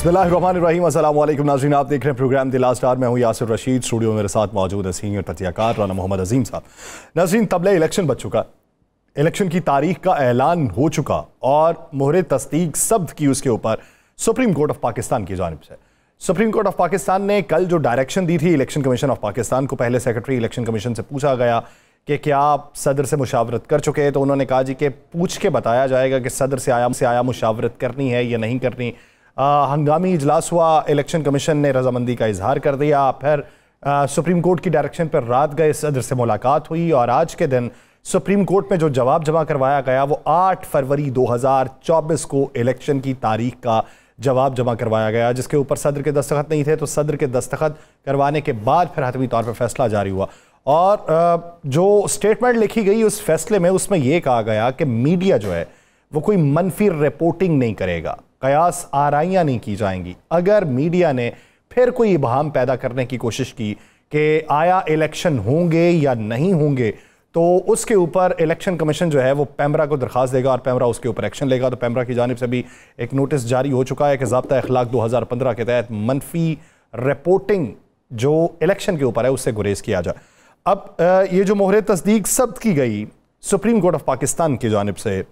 बिस्मिल्लाहिर्रहमानिर्रहीम। अस्सलाम वालेकुम नाज़रीन, आप देख रहे हैं प्रोग्राम द लास्ट आवर। मैं हूं यासिर रशीद। स्टूडियो में मेरे साथ मौजूद है सीनियर तथ्यकार राना मोहम्मद अजीम साहब। नाज़रीन, तबले इलेक्शन बच चुका, इलेक्शन की तारीख का ऐलान हो चुका और मोहरे तस्दीक सब्त की उसके ऊपर सुप्रीम कोर्ट ऑफ पाकिस्तान की जानिब से। सुप्रीम कोर्ट ऑफ पाकिस्तान ने कल जो डायरेक्शन दी थी इलेक्शन कमीशन ऑफ पाकिस्तान को, पहले सेक्रेटरी इलेक्शन कमीशन से पूछा गया कि क्या आप सदर से मुशावरत कर चुके हैं, तो उन्होंने कहा जी कि पूछ के बताया जाएगा कि सदर से आया मुशावरत करनी है या नहीं करनी। हंगामी इजलास हुआ, इलेक्शन कमीशन ने रजामंदी का इजहार कर दिया। फिर सुप्रीम कोर्ट की डायरेक्शन पर रात गए, सदर से मुलाकात हुई और आज के दिन सुप्रीम कोर्ट में जो जवाब जमा करवाया गया वो 8 फरवरी 2024 को इलेक्शन की तारीख का जवाब जमा करवाया गया, जिसके ऊपर सदर के दस्तखत नहीं थे। तो सदर के दस्तखत करवाने के बाद फिर हतमी तौर पर फैसला जारी हुआ और जो स्टेटमेंट लिखी गई उस फैसले में, उसमें यह कहा गया कि मीडिया जो है वो कोई मनफी रिपोर्टिंग नहीं करेगा, कयास आराइयाँ नहीं की जाएंगी। अगर मीडिया ने फिर कोई इबहाम पैदा करने की कोशिश की कि आया इलेक्शन होंगे या नहीं होंगे, तो उसके ऊपर इलेक्शन कमीशन जो है वो पैमरा को दरख्वास्त देगा और पैमरा उसके ऊपर एक्शन लेगा। तो पैमरा की जानिब से भी एक नोटिस जारी हो चुका है कि ज़ाब्ता अखलाक 2015 के तहत मनफी रिपोर्टिंग जो इलेक्शन के ऊपर है उससे गुरेज किया जाए। अब ये जो मोहरे तस्दीक सब्त की गई सुप्रीम कोर्ट ऑफ पाकिस्तान की जानिब से,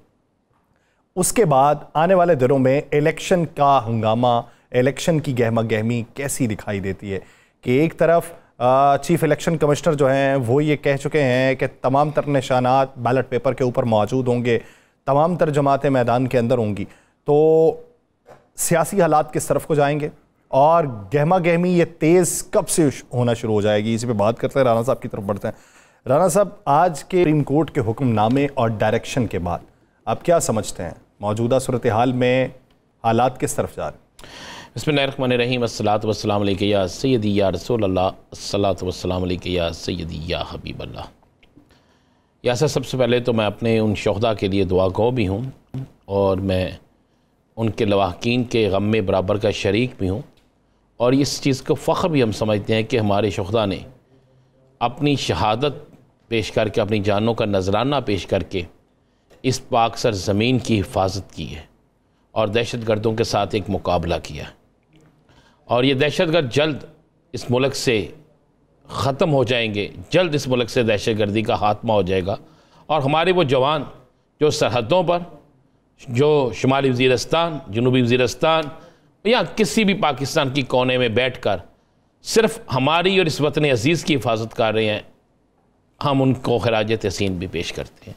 उसके बाद आने वाले दिनों में इलेक्शन का हंगामा, इलेक्शन की गहमा गहमी कैसी दिखाई देती है कि एक तरफ चीफ इलेक्शन कमिश्नर जो हैं वो ये कह चुके हैं कि तमाम तर निशानात बैलेट पेपर के ऊपर मौजूद होंगे, तमाम तर जमातें मैदान के अंदर होंगी, तो सियासी हालात किस तरफ को जाएंगे और गहमा गहमी ये तेज़ कब से होना शुरू हो जाएगी, इसी पे बात करते हैं। राना साहब की तरफ बढ़ते हैं। राना साहब, आज के सुप्रीम कोर्ट के हुक्मनामे और डायरेक्शन के बाद आप क्या समझते हैं, मौजूदा सूरत हाल में हालात किस तरफ जा रहे हैं? बिस्मिल्लाहिर्रहमानिर्रहीम। अस्सलातु वस्सलामु अलैका या सय्यदी या रसूल अल्लाह, अस्सलातु वस्सलामु अलैका या सय्यदी या हबीब अल्लाह। यासर, सबसे पहले तो मैं अपने उन शोहदा के लिए दुआ गो भी हूँ और मैं उनके लवाहकीन के गम में बराबर का शरीक भी हूँ और इस चीज़ को फ़ख्र भी हम समझते हैं कि हमारे शोहदा ने अपनी शहादत पेश करके, अपनी जानों का नजराना पेश करके इस पाक सर ज़मीन की हिफाजत की है और दहशत गर्दों के साथ एक मुकाबला किया और ये दहशत गर्द जल्द इस मुल्क से ख़त्म हो जाएंगे, जल्द इस मुल्क से दहशत गर्दी का खात्मा हो जाएगा और हमारे वो जवान जो सरहदों पर, जो शुमाली वज़ीरिस्तान, जनूबी वज़ीरिस्तान या किसी भी पाकिस्तान की कोने में बैठकर सिर्फ हमारी और इस वतन अज़ीज़ की हिफाजत कर रहे हैं, हम उनको खराज तहसीन भी पेश करते हैं।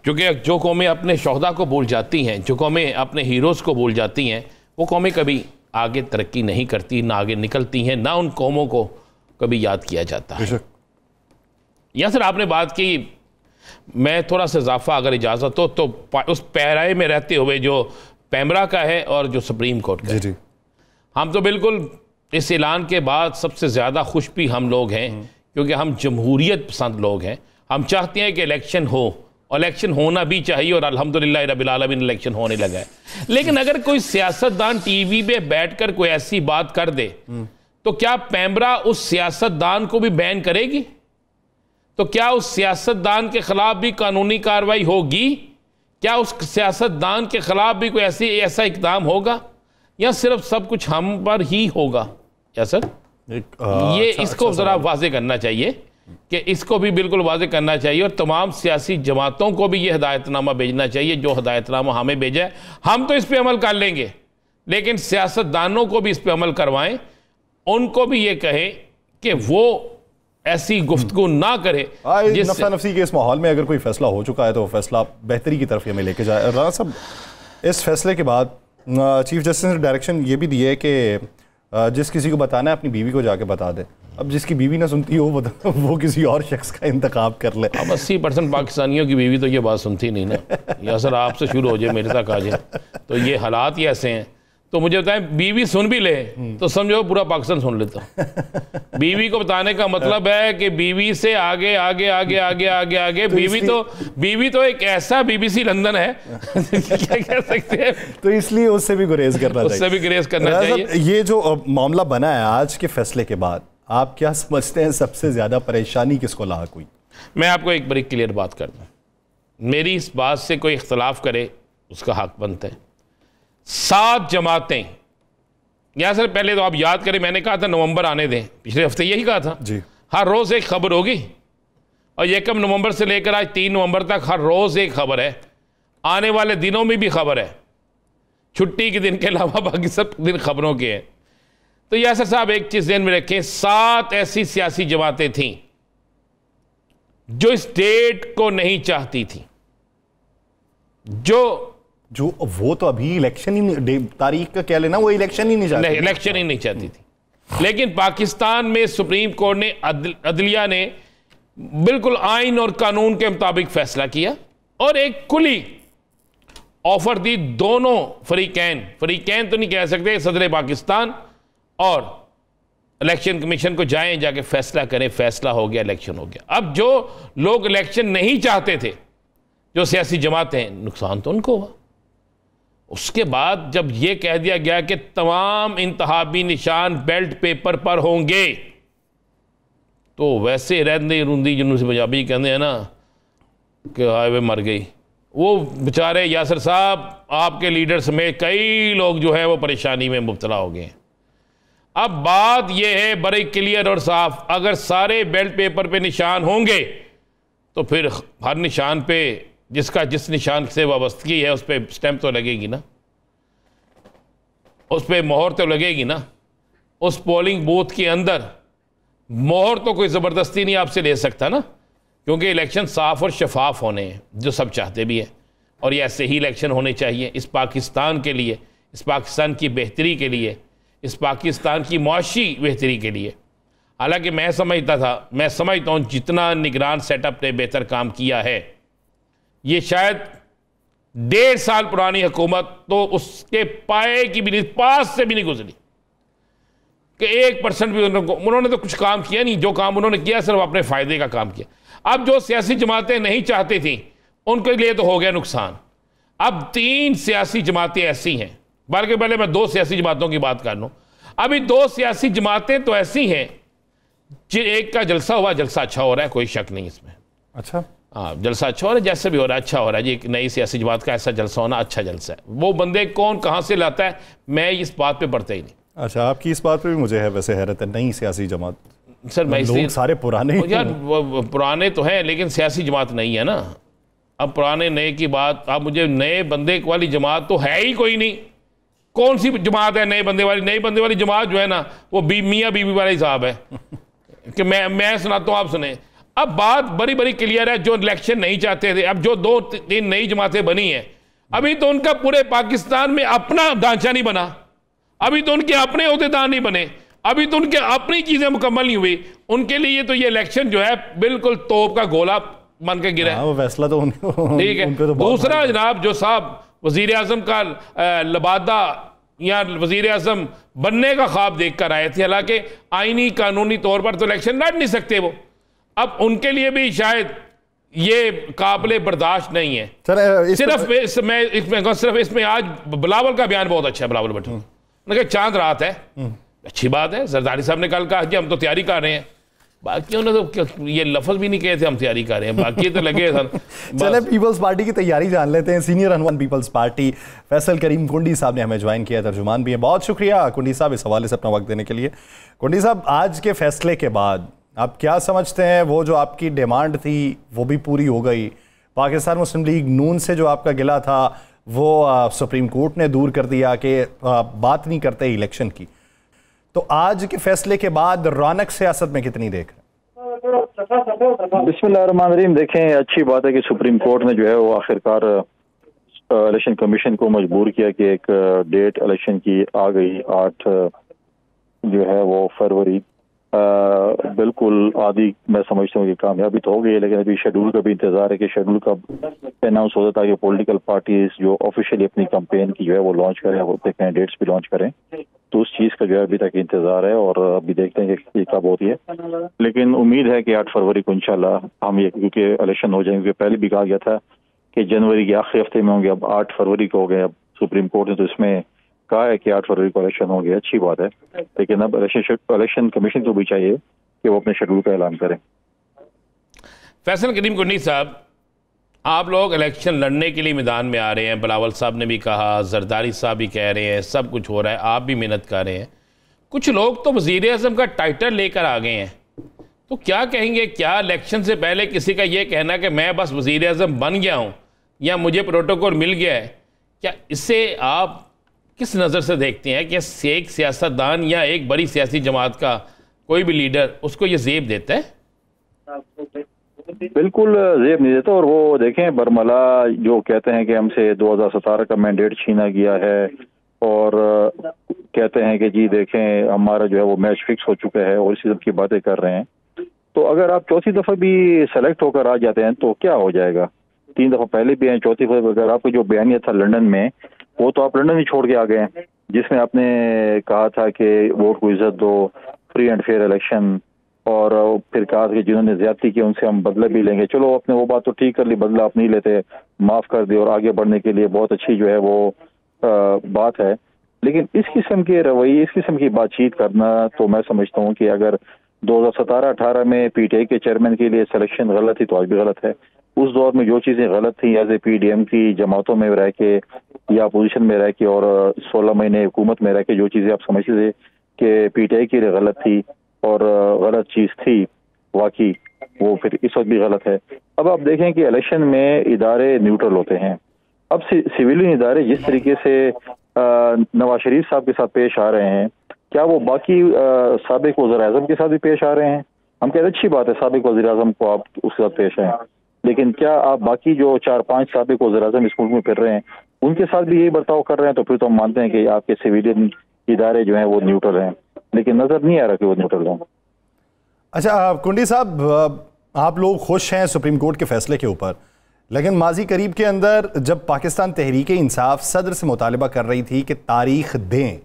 क्योंकि जो कौमें अपने शोहदा को भूल जाती हैं, जो कौमें अपने हीरोज़ को भूल जाती हैं, वो कौमें कभी आगे तरक्की नहीं करती, ना आगे निकलती हैं, ना उन कौमों को कभी याद किया जाता है। या सर, आपने बात की, मैं थोड़ा सा इजाफा अगर इजाज़त हो तो उस पैराए में रहते हुए जो पैमरा का है और जो सुप्रीम कोर्ट का है, हम तो बिल्कुल इस ऐलान के बाद सबसे ज़्यादा खुश भी हम लोग हैं क्योंकि हम जमहूरियत पसंद लोग हैं। हम चाहते हैं कि इलेक्शन हो, इलेक्शन होना भी चाहिए और अल्हम्दुलिल्लाह रब्बिल आलमीन इलेक्शन होने लगा है। लेकिन अगर कोई सियासतदान टीवी पे बैठकर कोई ऐसी बात कर दे तो क्या पैमरा उस सियासतदान को भी बैन करेगी? तो क्या उस सियासतदान के खिलाफ भी कानूनी कार्रवाई होगी? क्या उस सियासतदान के खिलाफ भी कोई ऐसा इक़दाम होगा या सिर्फ सब कुछ हम पर ही होगा? या सर, ये इसको ज़रा वाज़ेह करना चाहिए कि इसको भी बिल्कुल वाज़ेह करना चाहिए और तमाम सियासी जमातों को भी ये हिदायतनामा भेजना चाहिए जो हिदायतनामा हमें भेजा है। हम तो इस पर अमल कर लेंगे, लेकिन सियासतदानों को भी इस पर अमल करवाएं, उनको भी ये कहें कि वो ऐसी गुफ्तगू ना करे नफ़सा नफ़सी के इस माहौल में अगर कोई फैसला हो चुका है तो फैसला बेहतरी की तरफ हमें लेके जाए। राना साहब, इस फैसले के बाद चीफ जस्टिस ने डायरेक्शन ये भी दी है कि जिस किसी को बताना है अपनी बीवी को जाके बता दे। अब जिसकी बीवी ना सुनती हो वो किसी और शख्स का इंतखाब कर ले। अब 80% पाकिस्तानियों की बीवी तो ये बात सुनती नहीं ना। या सर, आपसे शुरू हो जाए मेरे तक आ जाए, तो ये हालात ही ऐसे हैं। तो मुझे बताएं, बीवी सुन भी ले तो समझो पूरा पाकिस्तान सुन लेता। बीवी को बताने का मतलब है कि बीवी से आगे आगे आगे आगे आगे आगे बीवी तो एक ऐसा BBC लंदन है क्या कह सकते हैं। तो इसलिए उससे भी गुरेज करना चाहिए। ये जो मामला बना है आज के फैसले के बाद, आप क्या समझते हैं सबसे ज्यादा परेशानी किसको लाक हुई? मैं आपको एक बड़ी क्लियर बात कर दूं, मेरी इस बात से कोई इख्तलाफ करे उसका हक बनता है। 7 जमातें, या सर पहले तो आप याद करें, मैंने कहा था नवंबर आने दें, पिछले हफ्ते यही कहा था जी। हर रोज़ एक खबर होगी, और 1 नवंबर से लेकर आज 3 नवंबर तक हर रोज़ एक खबर है, आने वाले दिनों में भी खबर है, छुट्टी के दिन के अलावा बाकी सब दिन खबरों के हैं। तो यासर साहब एक चीज़ ध्यान में रखें, 7 ऐसी सियासी जमातें थीं जो इस डेट को नहीं चाहती थी, जो वो तो अभी इलेक्शन ही, तारीख का क्या लेना, वो इलेक्शन ही नहीं चाहती, इलेक्शन ही नहीं चाहती थी। लेकिन पाकिस्तान में सुप्रीम कोर्ट ने, अदलिया ने बिल्कुल आइन और कानून के मुताबिक फैसला किया और एक खुली ऑफर दी दोनों फरीकैन तो नहीं कह सकते, सदर पाकिस्तान और इलेक्शन कमीशन को जाएं, जाके फैसला करें। फैसला हो गया, इलेक्शन हो गया। अब जो लोग इलेक्शन नहीं चाहते थे, जो सियासी जमातें, नुकसान तो उनको हुआ। उसके बाद जब यह कह दिया गया कि तमाम इंतहाबी निशान बेल्ट पेपर पर होंगे, तो वैसे रहंदी रूंदी जिन्होंने पंजाबी कहते हैं ना कि हाय वे मर गई, वो बेचारे यासर साहब, आपके लीडर समेत कई लोग जो है वो परेशानी में मुब्तला हो गए। अब बात यह है बड़ी क्लियर और साफ, अगर सारे बेल्ट पेपर पे निशान होंगे तो फिर हर निशान पे जिसका जिस निशान से वाबस्तगी है उस पर स्टैंप तो लगेगी ना, उस पर मोहर तो लगेगी ना। उस पोलिंग बूथ के अंदर मोहर तो कोई ज़बरदस्ती नहीं आपसे ले सकता ना, क्योंकि इलेक्शन साफ और शफाफ होने हैं, जो सब चाहते भी हैं, और ये ऐसे ही इलेक्शन होने चाहिए इस पाकिस्तान के लिए, इस पाकिस्तान की बेहतरी के लिए, इस पाकिस्तान की मुआशी बेहतरी के लिए। हालांकि मैं समझता हूँ जितना निगरान सेटअप ने बेहतर काम किया है, ये शायद 1.5 साल पुरानी हुकूमत तो उसके पाए की भी नहीं, पास से भी नहीं गुजरी कि 1% भी उन्होंने तो कुछ काम किया नहीं। जो काम उन्होंने किया सिर्फ अपने फायदे का काम किया। अब जो सियासी जमातें नहीं चाहती थी उनके लिए तो हो गया नुकसान। अब 3 सियासी जमातें ऐसी हैं, बल्कि पहले मैं 2 सियासी जमातों की बात कर लूं। अभी 2 सियासी जमातें तो ऐसी हैं, एक का जलसा हुआ, जलसा अच्छा हो रहा है, कोई शक नहीं इसमें। अच्छा, हाँ, जलसा अच्छा हो रहा है, जैसे भी हो रहा है अच्छा हो रहा है जी। एक नई सियासी जमात का ऐसा जलसा होना अच्छा जलसा है। वो बंदे कौन कहाँ से लाता है, मैं इस बात पे पढ़ता ही नहीं। अच्छा, आपकी इस बात पे भी मुझे है वैसे हैरत है, नई सियासी जमात। सर मैं लोग सारे पुराने यार, पुराने तो हैं लेकिन सियासी जमात नहीं है ना। अब पुराने नए की बात, आप मुझे नए बंदे वाली जमात तो है ही कोई नहीं। कौन सी जमात है नए बंदे वाली? नए बंदे वाली जमात जो है ना, वो मियाँ बीवी वाला हिसाब है कि मैं सुनाता हूँ, आप सुने। अब बात बड़ी बड़ी क्लियर है, जो इलेक्शन नहीं चाहते थे, अब जो 2-3 नई जमातें बनी हैं, अभी तो उनका पूरे पाकिस्तान में अपना ढांचा नहीं बना, अभी तो उनके अपने अहदेदार नहीं बने, अभी तो उनके अपनी चीजें मुकम्मल नहीं हुई। उनके लिए तो ये इलेक्शन जो है बिल्कुल तोप का गोला बन के गिरा है। वो फैसला तो ठीक है। तो दूसरा जनाब, जो साहब वजीर आजम का लबादा या वजीर आजम बनने का ख्वाब देख कर आए थे, हालांकि आईनी कानूनी तौर पर तो इलेक्शन लड़ नहीं सकते वो, अब उनके लिए भी शायद ये काबिले बर्दाश्त नहीं है। सिर्फ इसमें आज बिलावल का बयान बहुत अच्छा है। बिलावल भट्टो ने कहा चांद रात है, अच्छी बात है। जरदारी साहब ने कल कहा कि हम तो तैयारी कर रहे हैं, बाकी उन्होंने तो ये लफ्ज भी नहीं कहे थे हम तैयारी कर रहे हैं, बाकी तो लगे थे। चले पीपल्स पार्टी की तैयारी जान लेते हैं। सीनियर रहनुमा पीपल्स पार्टी फैसल करीम कुंडी साहब ने हमें ज्वाइन किया, तर्जुमान भी है। बहुत शुक्रिया कुंडी साहब इस हवाले से अपना वक्त देने के लिए। कुंडी साहब, आज के फैसले के बाद आप क्या समझते हैं, वो जो आपकी डिमांड थी वो भी पूरी हो गई? पाकिस्तान मुस्लिम लीग नून से जो आपका गिला था वो सुप्रीम कोर्ट ने दूर कर दिया कि बात नहीं करते इलेक्शन की, तो आज के फैसले के बाद रौनक सियासत में कितनी देख रहे हैं? बिस्मिल्लाहिर्रहमानिर्रहीम। देखें, अच्छी बात है कि सुप्रीम कोर्ट ने जो है वो आखिरकार इलेक्शन कमीशन को मजबूर किया कि एक डेट इलेक्शन की आ गई, 8 जो है वो फरवरी। बिल्कुल आदि मैं समझता हूँ कि कामयाबी तो हो गई है, लेकिन अभी शेड्यूल का भी इंतजार है कि शेड्यूल कब अनाउंस हो जाता है कि पॉलिटिकल पार्टीज जो ऑफिशियली अपनी कैंपेन की जो है वो लॉन्च करें, वो अपने कैंडिडेट्स भी लॉन्च करें। तो उस चीज़ का जो है अभी तक इंतजार है और अभी देखते हैं कि कब होती है। लेकिन उम्मीद है कि 8 फरवरी को इंशाल्लाह हम ये, क्योंकि इलेक्शन हो जाएंगे, पहले भी कहा गया था कि जनवरी के आखिरी हफ्ते में होंगे, अब 8 फरवरी को हो गए। अब सुप्रीम कोर्ट ने तो इसमें कहा है कि 8 फरवरी को इलेक्शन हो गया, अच्छी बात है। लेकिन अब इलेक्शन कमीशन को भी चाहिए कि वो अपने शेड्यूल का ऐलान करें। फैसल करीम कुंडी साहब, आप लोग इलेक्शन लड़ने के लिए मैदान में आ रहे हैं, बिलावल साहब ने भी कहा, जरदारी साहब भी कह रहे हैं, सब कुछ हो रहा है, आप भी मेहनत कर रहे हैं। कुछ लोग तो वज़ीर आज़म का टाइटल लेकर आ गए हैं, तो क्या कहेंगे? क्या इलेक्शन से पहले किसी का ये कहना कि मैं बस वज़ीर आज़म बन गया हूँ या मुझे प्रोटोकॉल मिल गया है, क्या इससे आप किस नज़र से देखते हैं कि एक सियासतदान या एक बड़ी सियासी जमात का कोई भी लीडर उसको ये जेब देता है? बिल्कुल जेब नहीं देता। और वो देखें, बरमला जो कहते हैं कि हमसे 2017 का मैंडेट छीना गया है और कहते हैं कि जी देखें हमारा जो है वो मैच फिक्स हो चुका है और इसी सब की बातें कर रहे हैं। तो अगर आप चौथी दफ़ा भी सेलेक्ट होकर आ जाते हैं तो क्या हो जाएगा? 3 दफ़ा पहले भी हैं, चौथी दफ़ा अगर आपको जो बयानिया था लंदन में, वो तो आप लंदन ही छोड़ के आ गए हैं, जिसमें आपने कहा था कि वोट को इज्जत दो, फ्री एंड फेयर इलेक्शन, और फिर कहा कि जिन्होंने ज्यादती की उनसे हम बदला भी लेंगे। चलो आपने वो बात तो ठीक कर ली, बदला आप नहीं लेते, माफ कर दिए और आगे बढ़ने के लिए बहुत अच्छी जो है वो बात है। लेकिन इस किस्म के रवैये, इस किस्म की बातचीत करना तो मैं समझता हूँ कि अगर 2017-18 में पीटीआई के चेयरमैन के लिए सिलेक्शन गलत थी तो आज भी गलत है। उस दौर में जो चीज़ें गलत थी एज ए पीडीएम की जमातों में रह के या अपोजिशन में रह के और 16 महीने हुकूमत में रह के जो चीज़ें आप समझते थे कि पीटीआई के लिए गलत थी और गलत चीज़ थी वाकई, वो फिर इस वक्त भी गलत है। अब आप देखें कि इलेक्शन में इदारे न्यूट्रल होते हैं। अब सिविलियन इदारे जिस तरीके से नवाज शरीफ साहब के साथ पेश आ रहे हैं, क्या वो बाकी साबिक वज़ीर आज़म के साथ भी पेश आ रहे हैं? हम कहते हैं अच्छी बात है साबिक वज़ीर आज़म को आप उसके साथ पेश आए, लेकिन क्या आप बाकी जो 4-5 साबिक वज़ीर आज़म इस मुल्क में फिर रहे हैं उनके साथ भी यही बर्ताव कर रहे हैं? तो फिर तो हम मानते हैं कि आपके सिविलियन इदारे जो हैं वो न्यूट्रल हैं, लेकिन नजर नहीं आ रहा कि वो न्यूट्रल हों। अच्छा कुंडी साहब, आप लोग खुश हैं सुप्रीम कोर्ट के फैसले के ऊपर, लेकिन माजी करीब के अंदर जब पाकिस्तान तहरीक इंसाफ सदर से मुतालबा कर रही थी कि तारीख दें,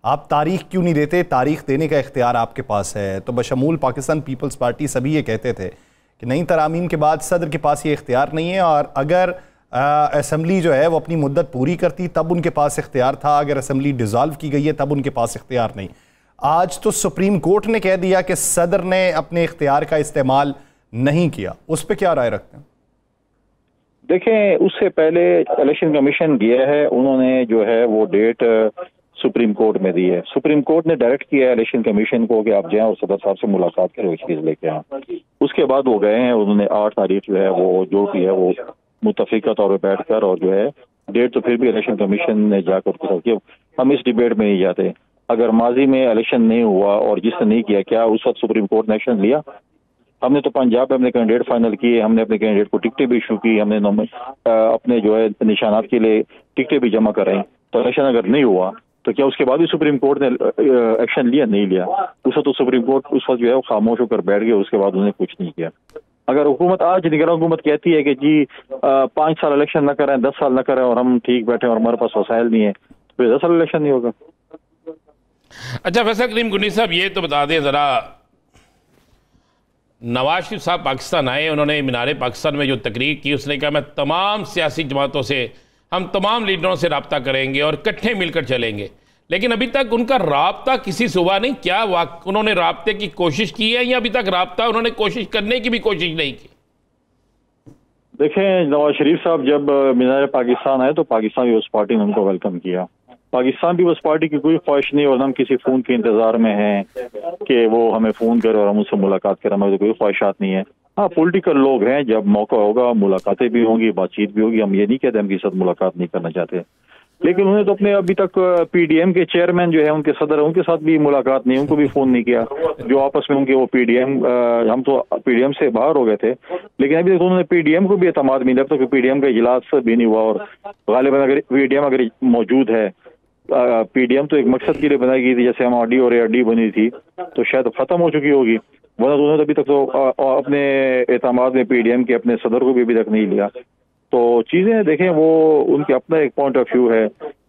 आप तारीख क्यों नहीं देते, तारीख देने का इख्तियार आपके पास है, तो बशमूल पाकिस्तान पीपल्स पार्टी सभी ये कहते थे कि नई तरामीम के बाद सदर के पास ये इख्तियार नहीं है, और अगर असम्बली जो है वो अपनी मुद्दत पूरी करती तब उनके पास इख्तियार था, अगर असम्बली डिज़ोल्व की गई है तब उनके पास इख्तियार नहीं। आज तो सुप्रीम कोर्ट ने कह दिया कि सदर ने अपने इख्तियार का इस्तेमाल नहीं किया, उस पर क्या राय रखते हैं? देखें, उससे पहले इलेक्शन कमीशन गया है, उन्होंने जो है वो डेट सुप्रीम कोर्ट में दी है। सुप्रीम कोर्ट ने डायरेक्ट किया है इलेक्शन कमीशन को कि आप जाएं और सदर साहब से मुलाकात करें, वो चीज़ लेके आए। उसके बाद वो गए हैं, उन्होंने 8 तारीख जो है वो जो भी है वो मुतफिका तौर पर बैठ कर, और जो है डेट तो फिर भी इलेक्शन कमीशन ने जाकर उसके साथ किया। हम इस डिबेट में नहीं जाते। अगर माजी में इलेक्शन नहीं हुआ और जिसने नहीं किया, क्या उस वक्त सुप्रीम कोर्ट ने एक्शन लिया? हमने तो पंजाब में अपने कैंडिडेट फाइनल किए, हमने अपने कैंडिडेट को टिकटें भी इशू की, हमने अपने जो है निशानात के लिए टिकटें भी जमा कराई। तो इलेक्शन अगर नहीं हुआ तो क्या उसके बाद भी सुप्रीम कोर्ट ने एक्शन लिया? नहीं लिया। उस वक्त तो सुप्रीम कोर्ट उस वक्त जो है वो खामोश होकर बैठ गया, उसके बाद उन्होंने कुछ नहीं किया। अगर हुकूमत आज निगरान हुकूमत कहती है कि जी 5 साल इलेक्शन न करें, 10 साल न करें और हम ठीक बैठे और हमारे पास वसाइल नहीं है, तो फिर 10 साल इलेक्शन नहीं होगा। अच्छा फैसल करीम गुनी साहब, ये तो बता दें ज़रा, नवाज शरीफ साहब पाकिस्तान आए, उन्होंने मीनार पाकिस्तान में जो तकरीर की, उसने कहा मैं तमाम सियासी जमातों से, हम तमाम लीडरों से रब्ता करेंगे और इकट्ठे मिलकर चलेंगे, लेकिन अभी तक उनका राब्ता किसी से हुआ नहीं। क्या उन्होंने राब्ते की कोशिश की है या अभी तक राब्ता उन्होंने कोशिश करने की भी कोशिश नहीं की? देखें, नवाज शरीफ साहब जब मीनार पाकिस्तान आए तो पाकिस्तान पीपल्स पार्टी ने उनको वेलकम किया। पाकिस्तान पीपल्स पार्टी की कोई ख्वाहिश नहीं और हम किसी फ़ोन के इंतज़ार में हैं कि वो हमें फ़ोन करे और हम उससे मुलाकात करें, हमें तो कोई ख्वाहिशात नहीं है। हाँ, पॉलिटिकल लोग हैं, जब मौका होगा मुलाकातें भी होंगी, बातचीत भी होगी। हम ये नहीं कहते हम किसी साथ मुलाकात नहीं करना चाहते, लेकिन उन्हें तो अपने अभी तक पीडीएम के चेयरमैन जो है उनके सदर है, उनके साथ भी मुलाकात नहीं, उनको भी फ़ोन नहीं किया। जो आपस में उनके वो पीडीएम, हम तो पीडीएम से बाहर हो गए थे, लेकिन अभी तक उन्होंने पीडीएम को भी एतमाद नहीं, जब तक पीडीएम का इजलास भी नहीं हुआ। और गालिबन अगर पीडीएम अगर मौजूद है, पीडीएम तो एक मकसद के लिए बनाई गई थी, जैसे एमआरडी और एआरडी बनी थी, तो शायद खत्म हो चुकी होगी, वरना तो उन्होंने अभी तक तो अपने एतमाद में पीडीएम के अपने सदर को भी अभी तक नहीं लिया। तो चीजें देखें, वो उनके अपना एक पॉइंट ऑफ व्यू है,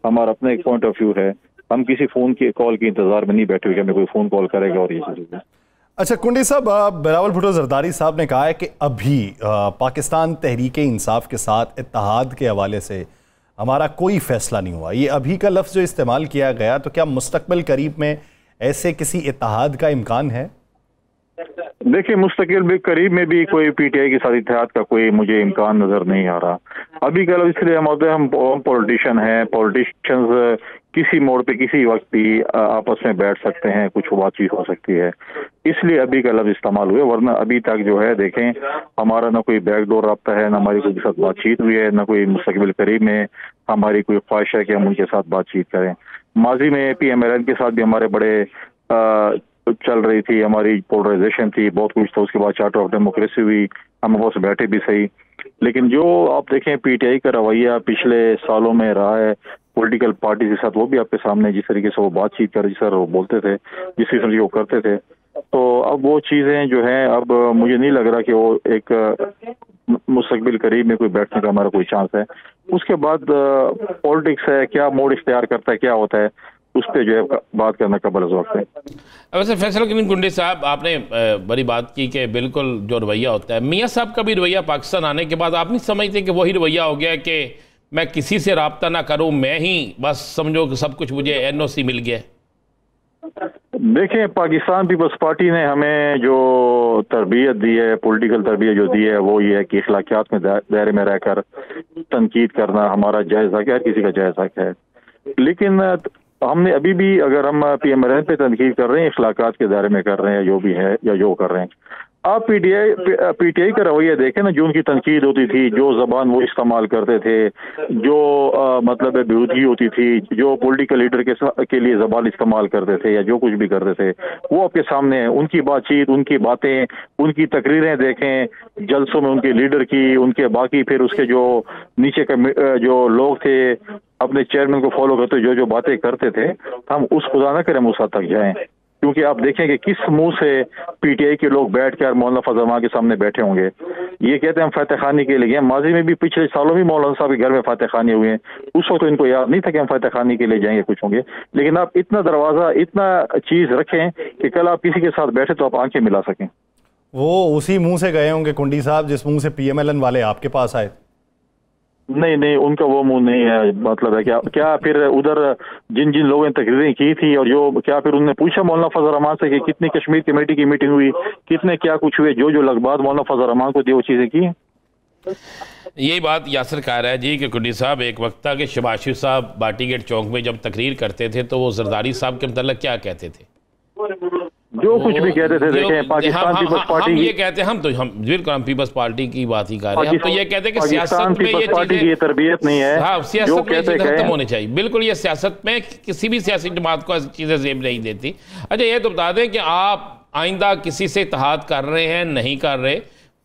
हमारा अपना एक पॉइंट ऑफ व्यू है। हम किसी फोन के कॉल के इंतजार में नहीं बैठे हुए कि हमें कोई फोन कॉल करेगा और ये चीजें। अच्छा कुंडी साहब, बिलावल भुट्टो जरदारी साहब ने कहा है कि अभी पाकिस्तान तहरीक इंसाफ के साथ इत्तेहाद के हवाले से हमारा कोई फैसला नहीं हुआ। ये अभी का लफ्ज़ जो इस्तेमाल किया गया, तो क्या मुस्तकबिल करीब में ऐसे किसी इत्तेहाद का इम्कान है? देखिए, मुस्तकिल भी करीब में भी कोई पीटीआई के साथ इत्तेहाद का कोई मुझे इम्कान नजर नहीं आ रहा अभी कल। इसलिए हम पॉलिटिशियन हैं, पॉलिटिशियंस किसी मोड़ पे किसी वक्त भी आपस में बैठ सकते हैं, कुछ बातचीत हो सकती है, इसलिए अभी का लफ्ज इस्तेमाल हुए। वरना अभी तक जो है देखें, हमारा ना कोई बैकडोर रब्ता है, ना हमारी कोई साथ बातचीत हुई है, ना कोई मुस्तकबिल करीब में हमारी कोई ख्वाहिश है कि हम उनके साथ बातचीत करें। माजी में PMLN के साथ भी हमारे बड़े चल रही थी, हमारी पोलराइजेशन थी, बहुत कुछ था। उसके बाद चार्टर ऑफ डेमोक्रेसी हुई, हम वो से बैठे भी सही। लेकिन जो आप देखें पीटीआई का रवैया पिछले सालों में रहा है पॉलिटिकल पार्टी के साथ, वो भी आपके सामने, जिस तरीके से वो बातचीत कर, जिस तरह वो बोलते थे, जिस किस्म से वो करते थे, तो अब वो चीजें जो हैं, अब मुझे नहीं लग रहा कि वो एक मुस्तकबिल करीब में कोई बैठने का हमारा कोई चांस है। उसके बाद पॉलिटिक्स है, क्या मोड़ इख्तियार करता है, क्या होता है, उस पर जो है बात करना कबल वक्त है। वैसे फैसल करीम कुंडी साहब, आपने बड़ी बात की कि बिल्कुल जो रवैया होता है, मियाँ साहब का भी रवैया पाकिस्तान आने के बाद आप नहीं समझते कि वही रवैया हो गया कि मैं किसी से रब्ता ना करूं, मैं ही बस समझो कि सब कुछ मुझे NOC मिल गया? देखें, पाकिस्तान पीपल्स पार्टी ने हमें जो तरबियत दी है, पॉलिटिकल तरबियत जो दी है, वो ये है कि इखलाकियात में दायरे में रहकर तनकीद करना हमारा जायज़ हक है, हर किसी का जायज़ हक है। लेकिन हमने अभी भी, अगर हम PMLN पे तनकीद कर रहे हैं, इखलाकात के दायरे में कर रहे हैं, जो भी है या जो कर रहे हैं, आप पीटीआई का रवैया देखें ना, जो उनकी तनकीद होती थी, जो जबान वो इस्तेमाल करते थे, जो मतलब बेहूदगी होती थी, जो पॉलिटिकल लीडर के लिए जबान इस्तेमाल करते थे या जो कुछ भी करते थे, वो आपके सामने है। उनकी बातचीत, उनकी बातें, उनकी तकरीरें देखें जलसों में उनके लीडर की, उनके बाकी फिर उसके जो नीचे का जो लोग थे अपने चेयरमैन को फॉलो करते जो बातें करते थे, हम उस खुदा ना करें उस हद तक जाएं। क्योंकि आप देखें कि किस मुंह से पीटीआई के लोग बैठकर मौलाना फजल रहमान के सामने बैठे होंगे, ये कहते हैं हम फतेह खानी के लिए गए। माजी में भी पिछले सालों में मौलाना साहब के घर में फतेह खानी हुए हैं, उस वक्त तो इनको याद नहीं था कि हम फतेह खानी के लिए जाएंगे, कुछ होंगे। लेकिन आप इतना दरवाजा, इतना चीज रखें कि कल आप किसी के साथ बैठे तो आप आंखें मिला सकें। वो उसी मुंह से गए होंगे कुंडी साहब जिस मुंह से PMLN वाले आपके पास आए? नहीं, उनका वो मुंह नहीं है। मतलब है क्या फिर उधर जिन जिन लोगों ने तकरीरें की थी, और जो क्या फिर उन्होंने पूछा मौलाना फजल रहमान से कि कितनी कश्मीर कमेटी की मीटिंग हुई, कितने क्या कुछ हुए, जो लगबात मौलाना फजल रहमान को दी वो चीजें की। यही बात यासर कह रहा है जी कि कुंडी साहब, एक वक्त था कि शहबाज शरीफ साहब बाटी गेट चौक में जब तकरीर करते थे तो वो जरदारी साहब के मतलब क्या कहते थे, जो कुछ भी कहते थे। देखें, पाकिस्तान पीपल्स पार्टी, हम ये कहते हैं, हम बिल्कुल हम पीपल्स पार्टी की बात ही कर रहे हैं। हम तो ये कहते हैं कि सियासत में ये पार्टी की तरबियत नहीं है। हाँ, सियासत में चीजें खत्म होनी चाहिए। बिल्कुल, ये सियासत में किसी भी सियासी जमात को ऐसी चीजें जेब नहीं देती। अच्छा, ये तो बता दें कि आप आइंदा किसी से इत्तेहाद कर रहे हैं, नहीं कर रहे?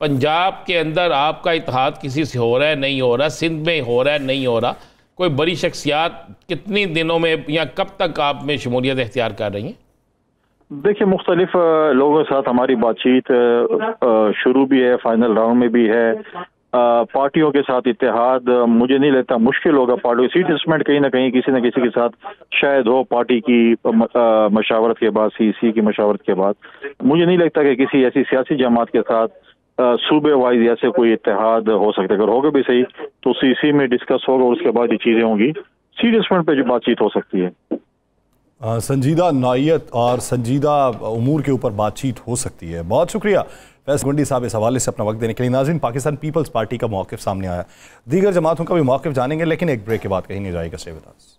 पंजाब के अंदर आपका इत्तेहाद किसी से हो रहा है, नहीं हो रहा? सिंध में हो रहा है, नहीं हो रहा? कोई बड़ी शख्सियात कितनी दिनों में या कब तक आप में शमूलियत इख्तियार कर रही हैं? देखिए, मुख्तलिफ लोगों के साथ हमारी बातचीत शुरू भी है, फाइनल राउंड में भी है। पार्टियों के साथ इत्तेहाद मुझे नहीं लगता मुश्किल होगा। पार्टी सीट असेसमेंट कहीं ना कहीं किसी न किसी के साथ शायद हो, पार्टी की मशावरत के बाद, CC की मशावरत के बाद। मुझे नहीं लगता कि किसी ऐसी सियासी जमात के साथ सूबे वाइज ऐसे कोई इत्तेहाद हो सकता है। अगर होगा भी सही तो CC में डिस्कस होगा, उसके बाद ये चीज़ें होंगी, सीट असेसमेंट पर जो बातचीत हो सकती है। संजीदा नौयत और संजीदा उमूर के ऊपर बातचीत हो सकती है। बहुत शुक्रिया फैसल कुंडी साहब इस हवाले से अपना वक्त देने के लिए। नाज़रीन, पाकिस्तान पीपल्स पार्टी का मौक़िफ़ सामने आया, दीगर जमातों का भी मौक़िफ़ जानेंगे, लेकिन एक ब्रेक के बाद कहीं नहीं जाएगा। Stay with us.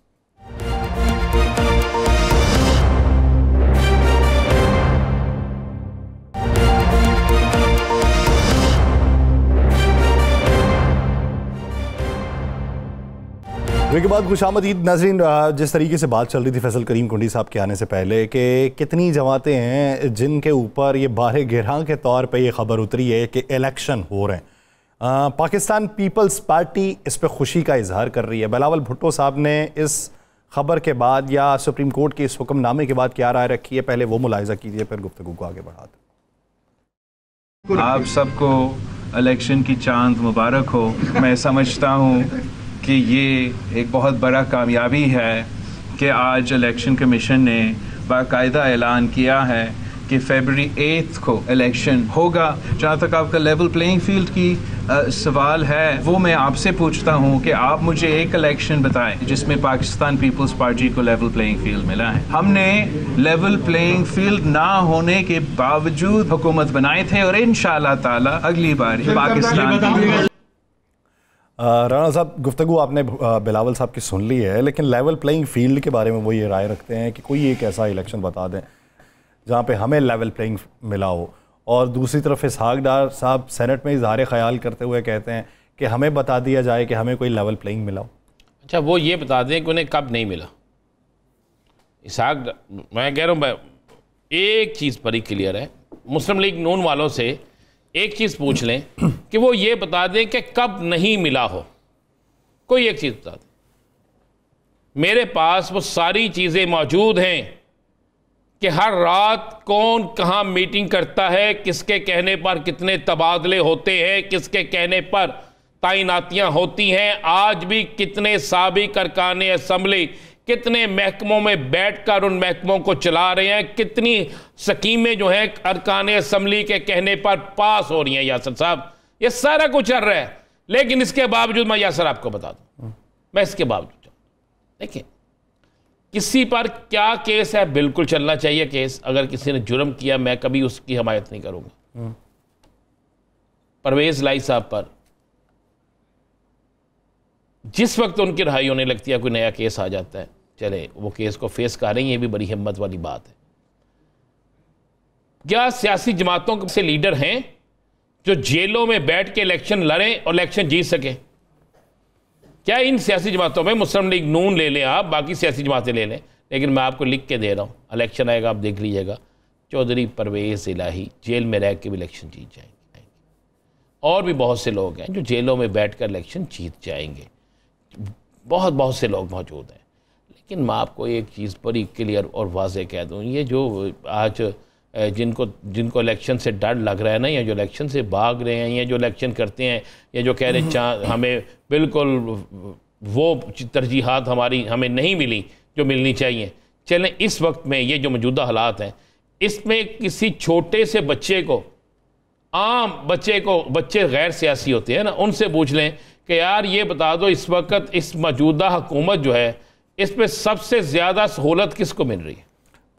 ब्रेक के बाद खुशामदीद नाज़रीन। जिस तरीके से बात चल रही थी फैसल करीम कुंडी साहब के आने से पहले कि कितनी जमातें हैं जिनके ऊपर ये बारे गिरहां के तौर पे ये खबर उतरी है कि इलेक्शन हो रहे हैं। पाकिस्तान पीपल्स पार्टी इस पर खुशी का इजहार कर रही है। बिलावल भुट्टो साहब ने इस खबर के बाद या सुप्रीम कोर्ट के इस हुक्मनामे के बाद क्या राय रखी है, पहले वो मुलाहिजा कीजिए, फिर गुफ्तगू को आगे बढ़ाते। आप सबको इलेक्शन की चांद मुबारक हो। मैं समझता हूँ कि ये एक बहुत बड़ा कामयाबी है कि आज इलेक्शन कमीशन ने बाकायदा ऐलान किया है कि फरवरी 8 को इलेक्शन होगा। जहाँ तक आपका लेवल प्लेइंग फील्ड की सवाल है, वो मैं आपसे पूछता हूँ कि आप मुझे एक इलेक्शन बताएं जिसमें पाकिस्तान पीपल्स पार्टी को लेवल प्लेइंग फील्ड मिला है। हमने लेवल प्लेइंग फील्ड ना होने के बावजूद हुकूमत बनाए थे और इंशाअल्लाह ताला अगली बार पाकिस्तान। राणा साहब, गुफ्तगू आपने बिलावल साहब की सुन ली है, लेकिन लेवल प्लेइंग फील्ड के बारे में वो ये राय रखते हैं कि कोई एक ऐसा इलेक्शन बता दें जहाँ पे हमें लेवल प्लेइंग मिला हो। और दूसरी तरफ इसहाक डार साहब सेनेट में इजहार ख्याल करते हुए कहते हैं कि हमें बता दिया जाए कि हमें कोई लेवल प्लेइंग मिला हो। अच्छा, वो ये बता दें कि उन्हें कब नहीं मिला। इसहाक, मैं कह रहा हूँ एक चीज़ बड़ी क्लियर है, मुस्लिम लीग नून वालों से एक चीज़ पूछ लें कि वो ये बता दें कि कब नहीं मिला हो। कोई एक चीज़ बता दें। मेरे पास वो सारी चीज़ें मौजूद हैं कि हर रात कौन कहाँ मीटिंग करता है, किसके कहने पर कितने तबादले होते हैं, किसके कहने पर तैनातियाँ होती हैं। आज भी कितने साबिक अरकान असम्बली कितने महकमों में बैठकर उन महकमों को चला रहे हैं, कितनी स्कीमें जो हैं अरकान असम्बली के कहने पर पास हो रही हैं। यासर साहब, ये सारा कुछ चल रहा है, लेकिन इसके बावजूद मैं यासर आपको बता दूं, मैं इसके बावजूद देखिए किसी पर क्या केस है, बिल्कुल चलना चाहिए केस। अगर किसी ने जुर्म किया, मैं कभी उसकी हमायत नहीं करूंगा। परवेज लाई साहब पर जिस वक्त उनकी रिहाई होने लगती है, कोई नया केस आ जाता है, चले वो केस को फेस कर रहे हैं, ये भी बड़ी हिम्मत वाली बात है। क्या सियासी जमातों से लीडर हैं जो जेलों में बैठ के इलेक्शन लड़ें और इलेक्शन जीत सकें? क्या इन सियासी जमातों में मुस्लिम लीग नून ले लें, आप बाकी सियासी जमातें ले लें, लेकिन मैं आपको लिख के दे रहा हूँ, इलेक्शन आएगा, आप देख लीजिएगा, चौधरी परवेज इलाही जेल में रह के भी इलेक्शन जीत जाएंगे। और भी बहुत से लोग हैं जो जेलों में बैठकर इलेक्शन जीत जाएंगे, बहुत से लोग मौजूद हैं। लेकिन मैं आपको एक चीज़ बड़ी क्लियर और वाज़ेह कह दूँ, ये जो आज जिनको इलेक्शन से डर लग रहा है ना, या जो इलेक्शन से भाग रहे हैं, या जो इलेक्शन करते हैं, या जो कह रहे हैं हमें बिल्कुल वो तरजीहात हमें नहीं मिली जो मिलनी चाहिए। चलें, इस वक्त में ये जो मौजूदा हालात हैं, इसमें किसी छोटे से बच्चे को, आम बच्चे गैर सियासी होते हैं ना, उनसे पूछ लें कि यार ये बता दो इस वक्त इस मौजूदा हुकूमत जो है, इस पर सबसे ज़्यादा सहूलत किसको मिल रही है?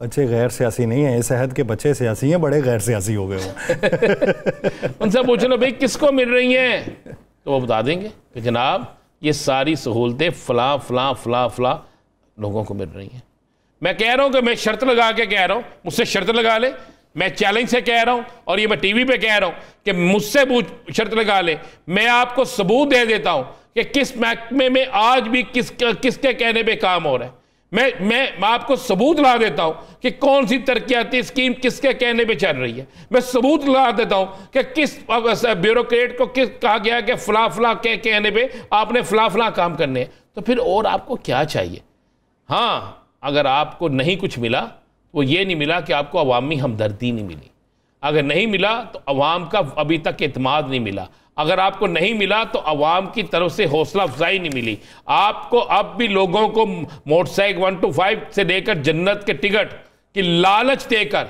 बच्चे गैर सियासी नहीं है, इस अहद के बच्चे सियासी हैं, बड़े गैर सियासी हो गए हो। उनसे पूछ लो भाई किसको मिल रही हैं, तो वो बता देंगे कि जनाब ये सारी सहूलतें फलां फलां फलां फलां लोगों को मिल रही हैं। मैं कह रहा हूँ कि मैं शर्त लगा के कह रहा हूँ, मुझसे शर्त लगा ले, मैं चैलेंज से कह रहा हूँ, और ये मैं टीवी पे कह रहा हूँ कि मुझसे शर्त लगा ले, मैं आपको सबूत दे देता हूँ कि किस महकमे में आज भी किसके कहने पे काम हो रहा है। मैं आपको सबूत ला देता हूं कि कौन सी तरक्याती स्कीम किसके कहने पे चल रही है। मैं सबूत ला देता हूं कि किस ब्यूरोक्रेट को कहा गया कि फला फला के कहने पे आपने फला फला काम करने हैं। तो फिर और आपको क्या चाहिए? हाँ, अगर आपको नहीं कुछ मिला, वो ये नहीं मिला कि आपको अवामी हमदर्दी नहीं मिली। अगर नहीं मिला तो अवाम का अभी तक एतमाद नहीं मिला। अगर आपको नहीं मिला तो अवाम की तरफ से हौसला अफजाई नहीं मिली। आपको अब भी लोगों को मोटरसाइकिल 1 to 5 से लेकर जन्नत के टिकट की लालच देकर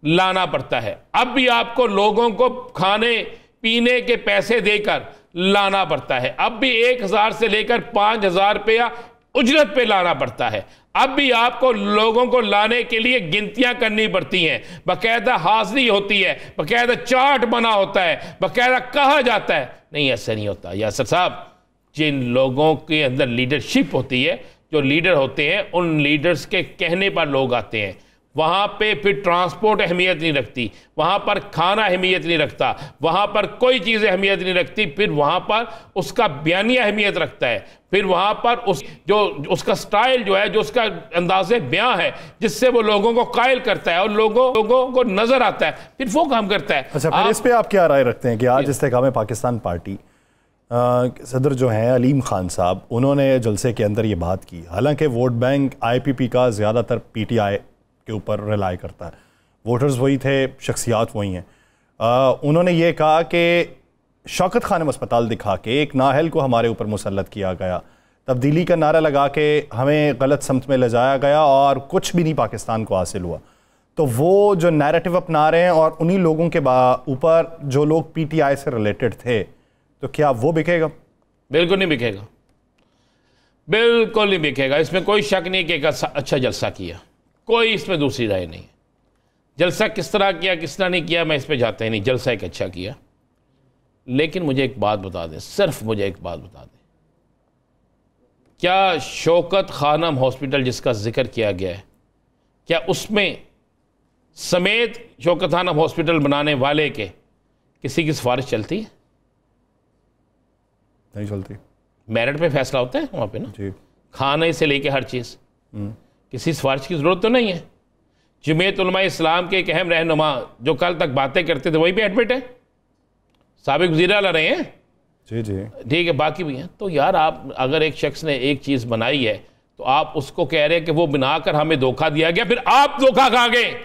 लाना पड़ता है। अब भी आपको लोगों को खाने पीने के पैसे देकर लाना पड़ता है। अब भी 1000 से लेकर 5000 रुपया उजरत पे लाना पड़ता है। अब भी आपको लोगों को लाने के लिए गिनतियां करनी पड़ती हैं, बाकायदा हाजिरी होती है, बाकायदा चार्ट बना होता है, बाकायदा कहा जाता है। नहीं, ऐसा नहीं होता यासर साहब। जिन लोगों के अंदर लीडरशिप होती है, जो लीडर होते हैं, उन लीडर्स के कहने पर लोग आते हैं। वहाँ पे फिर ट्रांसपोर्ट अहमियत नहीं रखती, वहाँ पर खाना अहमियत नहीं रखता, वहाँ पर कोई चीज़ अहमियत नहीं रखती, फिर वहाँ पर उसका बयानिया अहमियत रखता है, फिर वहाँ पर उसका स्टाइल जो है, जो उसका अंदाज़े बयां है, जिससे वो लोगों को कायल करता है और लोगों को नज़र आता है, फिर वो काम करता है। अच्छा, फिर इस पर आप क्या राय रखते हैं कि आज इस्तेकाम पाकिस्तान पार्टी सदर जो हैं अलीम खान साहब, उन्होंने जलसे के अंदर ये बात की, हालांकि वोट बैंक IPP का ज़्यादातर PTI के ऊपर रिलाई करता है, वोटर्स वही थे, शख्सियात वही हैं। उन्होंने ये कहा कि शौकत खानम अस्पताल दिखा के एक नाहल को हमारे ऊपर मुसल्लत किया गया, तब्दीली का नारा लगा के हमें गलत समत में ले जाया गया और कुछ भी नहीं पाकिस्तान को हासिल हुआ। तो वो जो नैरेटिव अपना रहे हैं और उन्हीं लोगों के ऊपर जो लोग पीटीआई से रिलेटेड थे, तो क्या वो बिकेगा? बिल्कुल नहीं बिकेगा, बिल्कुल नहीं बिकेगा। इसमें कोई शक नहीं कि एक अच्छा जलसा किया, कोई इसमें दूसरी राय नहीं है। जलसा किस तरह किया किस तरह नहीं किया मैं इस पर जाता ही नहीं, जलसा एक अच्छा किया। लेकिन मुझे एक बात बता दें, सिर्फ मुझे एक बात बता दें, क्या शौकत खानम हॉस्पिटल जिसका जिक्र किया गया है, क्या उसमें समेत शौकत खानम हॉस्पिटल बनाने वाले के किसी की सिफारिश चलती है? नहीं चलती। मेरिट पे फैसला होता है वहाँ पे ना जी। खाने से लेके हर चीज़, किसी सिफारिश की ज़रूरत तो नहीं है। जमीयत उलमा इस्लाम के एक अहम रहनुमा जो कल तक बातें करते थे वही भी एडमिट है, साबिक वज़ीर आला रहे हैं। जी जी ठीक है, बाकी भी हैं। तो यार आप अगर एक शख्स ने एक चीज़ बनाई है तो आप उसको कह रहे हैं कि वो बनाकर हमें धोखा दिया गया, फिर आप धोखा खा गए।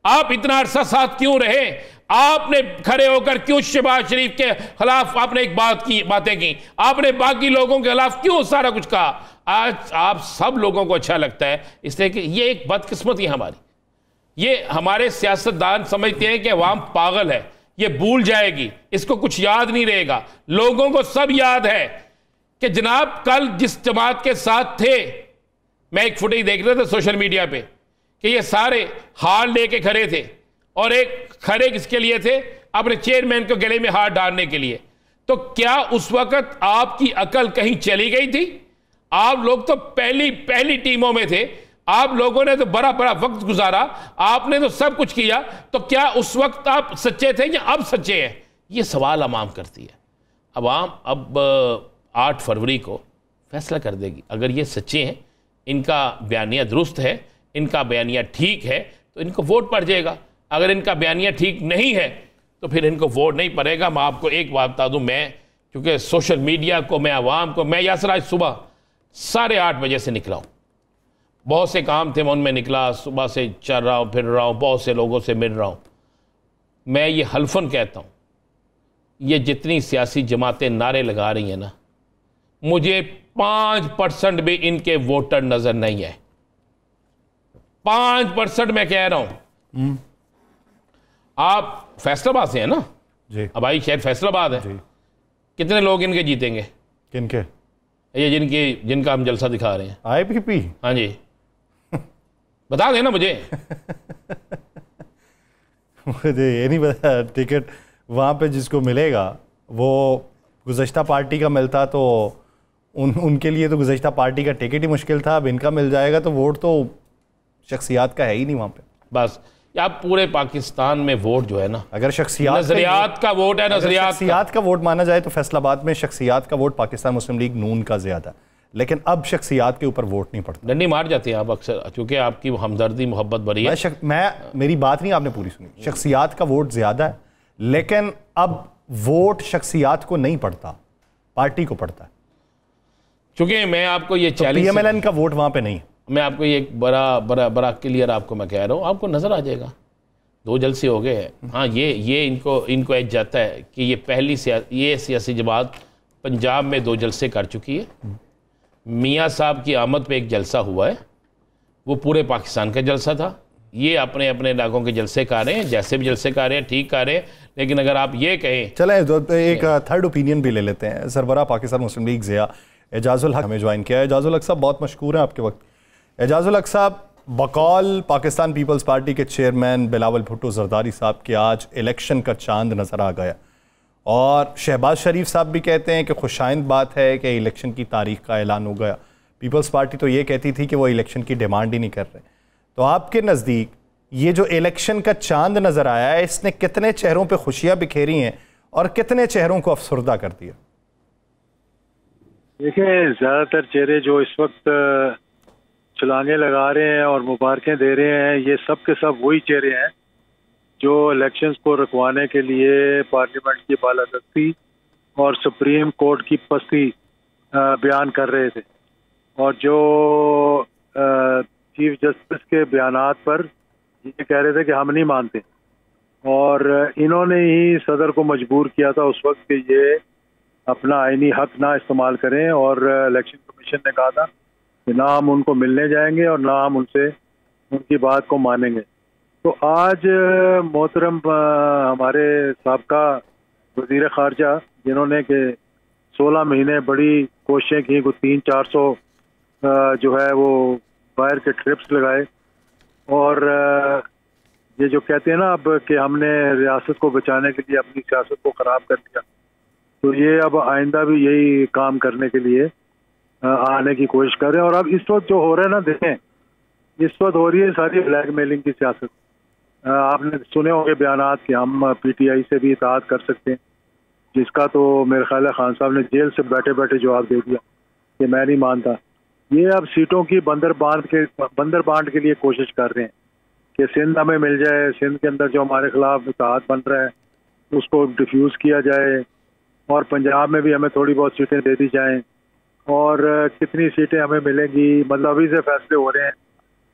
आप इतना अरसा साथ क्यों रहे? आपने खड़े होकर क्यों शहबाज शरीफ के खिलाफ आपने एक बातें की? आपने बाकी लोगों के खिलाफ क्यों सारा कुछ कहा? आज आप सब लोगों को अच्छा लगता है, इसलिए कि ये एक बदकिस्मती है हमारी। ये हमारे सियासतदान समझते हैं कि अवाम पागल है, ये भूल जाएगी, इसको कुछ याद नहीं रहेगा। लोगों को सब याद है कि जनाब कल जिस जमात के साथ थे, मैं एक फुटेज देख रहा था सोशल मीडिया पे कि ये सारे हार लेके खड़े थे और एक खड़े किसके लिए थे? अपने चेयरमैन को गले में हाथ डालने के लिए। तो क्या उस वक्त आपकी अकल कहीं चली गई थी? आप लोग तो पहली टीमों में थे, आप लोगों ने तो बड़ा वक्त गुजारा, आपने तो सब कुछ किया। तो क्या उस वक्त आप सच्चे थे या अब सच्चे हैं? ये सवाल अवाम करती है। अवाम अब 8 फरवरी को फैसला कर देगी। अगर ये सच्चे हैं, इनका बयानिया दुरुस्त है, इनका बयानिया ठीक है, तो इनको वोट पड़ जाएगा। अगर इनका बयानिया ठीक नहीं है तो फिर इनको वोट नहीं पड़ेगा। मैं आपको एक बात बता दूं, मैं क्योंकि सोशल मीडिया को, मैं आवाम को, मैं यासर आज सुबह 8:30 बजे से निकला हूँ, बहुत से काम थे, मैं उनमें निकला, सुबह से चल रहा हूँ, फिर रहा हूँ, बहुत से लोगों से मिल रहा हूँ। मैं ये हल्फन कहता हूँ, ये जितनी सियासी जमातें नारे लगा रही हैं ना, मुझे 5% भी इनके वोटर नजर नहीं है। 5% मैं कह रहा हूं। आप फैसलाबाद से हैं ना जी? अब भाई शहर फैसलाबाद है जी। कितने लोग इनके जीतेंगे? किनके? ये जिनका हम जलसा दिखा रहे हैं, आईपीपी। हाँ जी बता देना मुझे। मुझे ये नहीं पता, टिकट वहाँ पे जिसको मिलेगा वो गुज़श्ता पार्टी का मिलता तो उनके लिए तो गुज़श्ता पार्टी का टिकट ही मुश्किल था। अब इनका मिल जाएगा तो वोट तो शख्सियात का है ही नहीं वहाँ पे। बस या पूरे पाकिस्तान में वोट जो है ना, अगर नजरियात का वोट है, शख्सियात का वोट माना जाए तो फैसलाबाद में शख्सियात का वोट पाकिस्तान मुस्लिम लीग नून का ज्यादा है, लेकिन अब शख्सियात के ऊपर वोट नहीं पड़ता। डंडी मार जाते हैं आप अक्सर, क्योंकि आपकी हमदर्दी मोहब्बत बड़ी है। मेरी बात नहीं आपने पूरी सुनी। शख्सियात का वोट ज्यादा है, लेकिन अब वोट शख्सियात को नहीं पड़ता, पार्टी को पड़ता है। चूंकि मैं आपको ये चैलेंज, पीएमएलएन का वोट वहां पे नहीं है। मैं आपको ये एक बड़ा क्लियर आपको मैं कह रहा हूँ, आपको नजर आ जाएगा। 2 जलसे हो गए हैं। हाँ, ये इनको एज जाता है कि ये सियासी जमात पंजाब में 2 जलसे कर चुकी है। मियाँ साहब की आमद पे एक जलसा हुआ है, वो पूरे पाकिस्तान का जलसा था। ये अपने अपने इलाकों के जलसे कर रहे हैं, जैसे भी जलसे कर रहे हैं, ठीक कर रहे हैं। लेकिन अगर आप ये कहें, चलें एक थर्ड ओपिनियन भी ले लेते हैं। सरबराह पाकिस्तान मुस्लिम लीग ज़िया एजाजुल हक हमें ज्वाइन किया है। एजाजुल हक साहब बहुत मशहूर हैं आपके वक्त। एजाजुल हक साहब, बकौल पाकिस्तान पीपल्स पार्टी के चेयरमैन बिलावल भुट्टो जरदारी साहब के आज इलेक्शन का चांद नज़र आ गया, और शहबाज शरीफ साहब भी कहते हैं कि खुशाइंद बात है कि इलेक्शन की तारीख का ऐलान हो गया। पीपल्स पार्टी तो ये कहती थी कि वो इलेक्शन की डिमांड ही नहीं कर रहे। तो आपके नज़दीक ये जो इलेक्शन का चांद नज़र आया है, इसने कितने चेहरों पर खुशियाँ बिखेरी हैं और कितने चेहरों को अफसरदा कर दिया? देखिए, ज़्यादातर चेहरे जो इस वक्त छलांगे लगा रहे हैं और मुबारकें दे रहे हैं, ये सब के सब वही चेहरे हैं जो इलेक्शंस को रुकवाने के लिए पार्लियामेंट की बालादस्ती और सुप्रीम कोर्ट की पस्ती बयान कर रहे थे, और जो चीफ जस्टिस के बयानात पर ये कह रहे थे कि हम नहीं मानते, और इन्होंने ही सदर को मजबूर किया था उस वक्त कि ये अपना आईनी हक ना इस्तेमाल करें, और इलेक्शन कमीशन ने कहा था कि ना हम उनको मिलने जाएंगे और ना हम उनसे उनकी बात को मानेंगे। तो आज मोहतरम हमारे साबका वज़ीर ख़ारजा जिन्होंने के 16 महीने बड़ी कोशिशें की, 300-400 जो है वो बाहर के ट्रिप्स लगाए, और ये जो कहते हैं ना अब कि हमने रियासत को बचाने के लिए अपनी सियासत को ख़राब कर दिया, तो ये अब आइंदा भी यही काम करने के लिए आने की कोशिश कर रहे हैं। और अब इस वक्त जो हो रहा है ना, देखें इस वक्त हो रही है सारी ब्लैकमेलिंग की सियासत। आपने सुने होंगे बयानात कि हम PTI से भी इताअत कर सकते हैं, जिसका तो मेरे ख्याल है खान साहब ने जेल से बैठे बैठे जवाब दे दिया कि मैं नहीं मानता। ये अब सीटों की बंदर बांट के लिए कोशिश कर रहे हैं कि सिंध हमें मिल जाए, सिंध के अंदर जो हमारे खिलाफ इताअत बन रहा है उसको डिफ्यूज़ किया जाए, और पंजाब में भी हमें थोड़ी बहुत सीटें दे दी जाएं, और कितनी सीटें हमें मिलेंगी, मतलब अभी से फैसले हो रहे हैं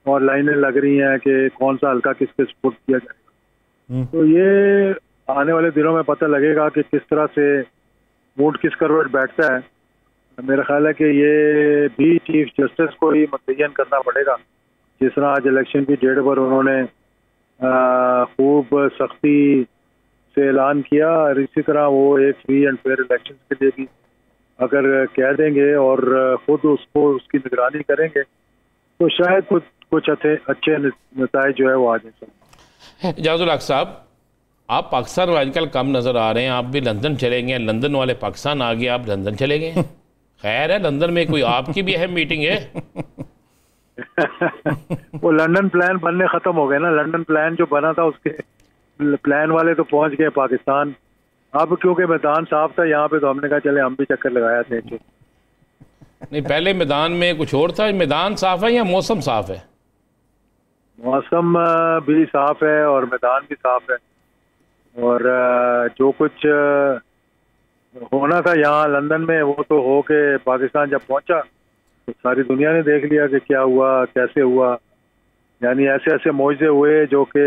और लाइनें लग रही हैं कि कौन सा हल्का किसके सपोर्ट किया जाएगा। तो ये आने वाले दिनों में पता लगेगा कि किस तरह से वोट किस करवट बैठता है। मेरा ख्याल है कि ये भी चीफ जस्टिस को ही मुतय्यन करना पड़ेगा। जिस तरह आज इलेक्शन की डेट पर उन्होंने खूब सख्ती से ऐलान किया, और इसी तरह वो एक फ्री एंड फेयर इलेक्शन के लिए भी अगर कह देंगे और खुद उसको उसकी निगरानी करेंगे तो शायद कुछ अच्छे नतीजे जो है वो आ जाए। इजाज़ुल हक साहब, आप पाकिस्तान में आजकल कम नज़र आ रहे हैं, आप भी लंदन चले गए, लंदन वाले पाकिस्तान आ गए, आप लंदन चले गए। खैर है, लंदन में कोई आपकी भी अहम मीटिंग है? वो लंदन प्लान बनने खत्म हो गए ना, लंदन प्लान जो बना था उसके प्लान वाले तो पहुंच गए पाकिस्तान। अब क्योंकि मैदान साफ था यहाँ पे, तो हमने कहा चले हम भी चक्कर लगाया थे। नहीं, पहले मैदान में कुछ और था। मैदान साफ है या मौसम साफ है? मौसम भी साफ है और मैदान भी साफ है, और जो कुछ होना था यहाँ लंदन में वो तो हो के पाकिस्तान जब पहुंचा तो सारी दुनिया ने देख लिया कि क्या हुआ, कैसे हुआ। यानी ऐसे ऐसे मौजे हुए जो कि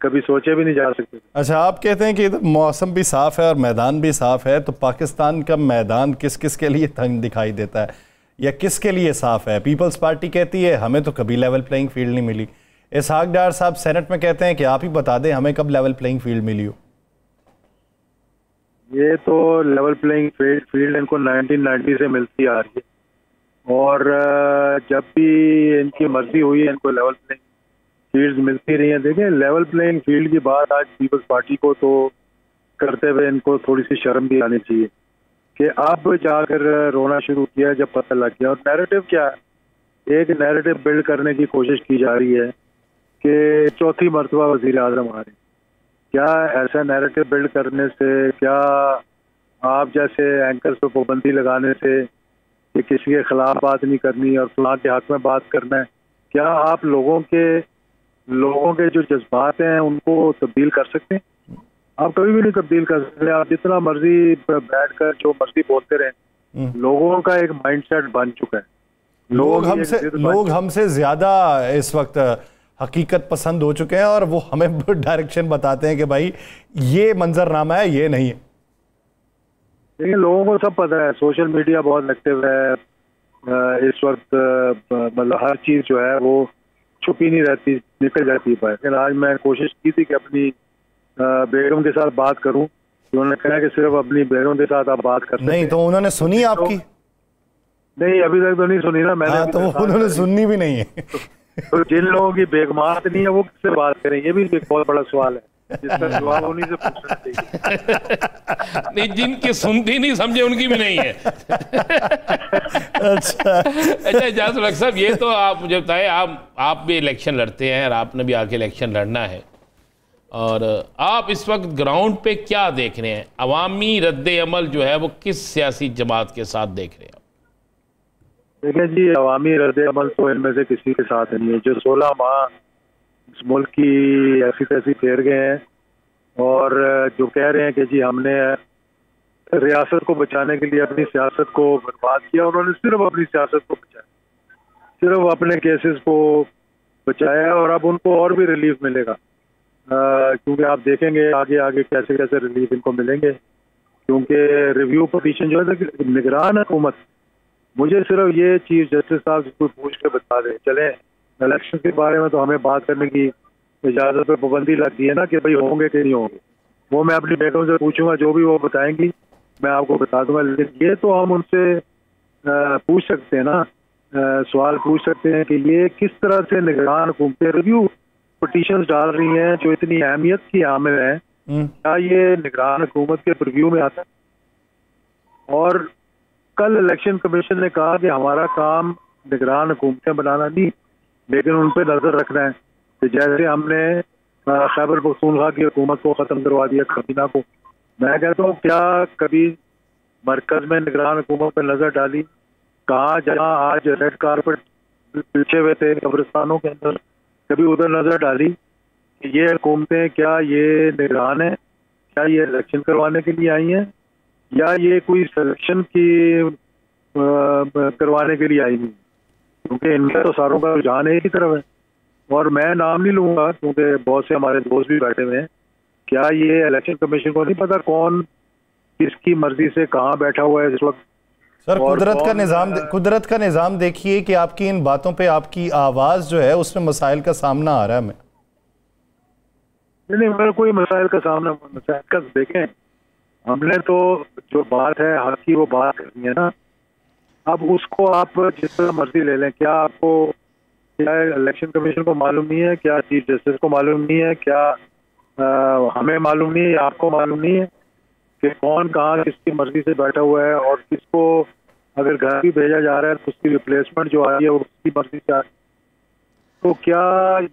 कभी सोचे भी नहीं जा सकते। अच्छा, आप कहते हैं कि मौसम भी साफ है और मैदान भी साफ है, तो पाकिस्तान का मैदान किस किस के लिए तंग दिखाई देता है या किसके लिए साफ है? पीपल्स पार्टी कहती है हमें तो कभी लेवल प्लेइंग फील्ड नहीं मिली। इसहाक डार साहब सेनेट में कहते हैं कि आप ही बता दें हमें कब लेवल प्लेइंग फील्ड मिली हो। ये तो लेवल प्लेइंग फील्ड इनको 1990 से मिलती आ रही है, और जब भी इनकी मर्जी हुई इनको लेवल प्लेइंग फील्ड मिलती रही है। देखिए, लेवल प्लेइंग फील्ड की बात आज पीपल्स पार्टी को तो करते हुए इनको थोड़ी सी शर्म भी आनी चाहिए कि अब जाकर रोना शुरू किया जब पता लग गया। और नैरेटिव क्या है, एक नैरेटिव बिल्ड करने की कोशिश की जा रही है कि चौथी मरतबा वज़ीर आज़म आ रहे। क्या ऐसा नैरेटिव बिल्ड करने से, क्या आप जैसे एंकर्स पर पाबंदी लगाने से कि किसी के खिलाफ बात नहीं करनी और फलां के हक में बात करना है, क्या आप लोगों के जो जज्बात हैं उनको तब्दील कर सकते हैं? आप कभी भी नहीं तब्दील कर सकते। आप जितना मर्जी बैठकर जो मर्जी बोलते रहे, लोगों का एक माइंडसेट बन चुका है। लोग हमसे ज्यादा इस वक्त हकीकत पसंद हो चुके हैं और वो हमें डायरेक्शन बताते हैं कि भाई ये मंजरनामा है, ये नहीं है। देखिए, लोगों को सब पता है, सोशल मीडिया बहुत एक्टिव है इस वक्त। मतलब हर चीज जो है वो छुपी नहीं रहती, निकल जाती है। लेकिन आज मैं कोशिश की थी कि अपनी बेगम के साथ बात करूं, उन्होंने कहा कि सिर्फ अपनी बेगम के साथ आप बात कर सकते हैं। नहीं, तो उन्होंने सुनी आपकी? नहीं, अभी तक तो नहीं सुनी ना मैंने। तो उन्होंने सुननी भी नहीं है। तो जिन लोगों की बेगमात नहीं है वो किससे बात करें, ये भी एक बहुत बड़ा सवाल है जिसका जवाब उन्हीं से पूछना चाहिए। नहीं, जिनकी सुनती नहीं समझे उनकी भी नहीं है। अच्छा, इजाज़ुल हक साहब, ये तो आप मुझे बताएं, आप भी इलेक्शन लड़ते हैं और आपने भी आके इलेक्शन लड़ना है, और आप इस वक्त ग्राउंड पे क्या देख रहे हैं? अवामी रद्द अमल जो है वो किस सियासी जमात के साथ देख रहे हैं? देखिए जी, अवामी रद्द अमल तो इनमें से किसी के साथ नहीं है। जो 16 माह इस मुल्क की ऐसी तैसी फेर गए हैं और जो कह रहे हैं कि जी हमने रियासत को बचाने के लिए अपनी सियासत को बर्बाद किया, उन्होंने सिर्फ अपनी सियासत को बचाया, सिर्फ अपने केसेस को बचाया, और अब उनको और भी रिलीफ मिलेगा। क्योंकि आप देखेंगे आगे आगे कैसे कैसे रिलीफ इनको मिलेंगे, क्योंकि रिव्यू पिटीशन जो है निगरान हुकूमत, मुझे सिर्फ ये चीफ जस्टिस साहब से कोई पूछ के बता दें, चले इलेक्शन के बारे में तो हमें बात करने की इजाज़त पे पाबंदी लगती है ना कि भाई होंगे कि नहीं होंगे, वो मैं अपनी बेगम से पूछूंगा, जो भी वो बताएंगी मैं आपको बता दूंगा। लेकिन ये तो हम उनसे पूछ सकते हैं ना, सवाल पूछ सकते हैं कि ये किस तरह से निगरान हुकूमतें रिव्यू पिटीशंस डाल रही हैं जो इतनी अहमियत की हामिल हैं, क्या ये निगरान हुकूमत के प्रिव्यू में आता है? और कल इलेक्शन कमीशन ने कहा कि हमारा काम निगरान हुकूमतें बनाना नहीं, लेकिन उन पर नजर रखना है। कि जैसे हमने खैबर पख्तूनख्वा की हुकूमत को खत्म करवा दिया, काबीना को, मैं कहता हूँ क्या कभी मरकज में निगरान हुकूमत पर नजर डाली? कहाँ जहाँ आज रेड कारपेट पीछे हुए थे कब्रिस्तानों के अंदर, कभी उधर नजर डाली कि ये हुकूमतें क्या ये निगरान है? क्या ये इलेक्शन करवाने के लिए आई हैं या ये कोई सिलेक्शन की करवाने के लिए आई नहीं? क्योंकि इनका तो सारों का रुझान एक ही तरफ है। और मैं नाम नहीं लूंगा क्योंकि बहुत से हमारे दोस्त भी बैठे हुए हैं। क्या ये इलेक्शन कमीशन को नहीं पता कौन किसकी मर्जी से कहाँ बैठा हुआ है इस वक्त? सर, कुदरत का निज़ाम देखिए कि आपकी इन बातों पे आपकी आवाज़ जो है उसमें मसाइल का सामना आ रहा है। नहीं, मेरा कोई मसाइल का सामना, मसाइल का देखें, हमने तो जो बात है हक की वो बात करनी है ना। अब उसको आप जिस तरह मर्जी ले लें। क्या आपको, क्या इलेक्शन कमीशन को मालूम नहीं है? क्या चीफ जस्टिस को मालूम नहीं है? क्या हमें मालूम नहीं है या आपको मालूम नहीं है कि कौन कहाँ किसकी मर्जी से बैठा हुआ है? और किसको अगर घर भी भेजा जा रहा है तो उसकी रिप्लेसमेंट जो आ रही है वो उसकी मर्जी से आ रही है। तो क्या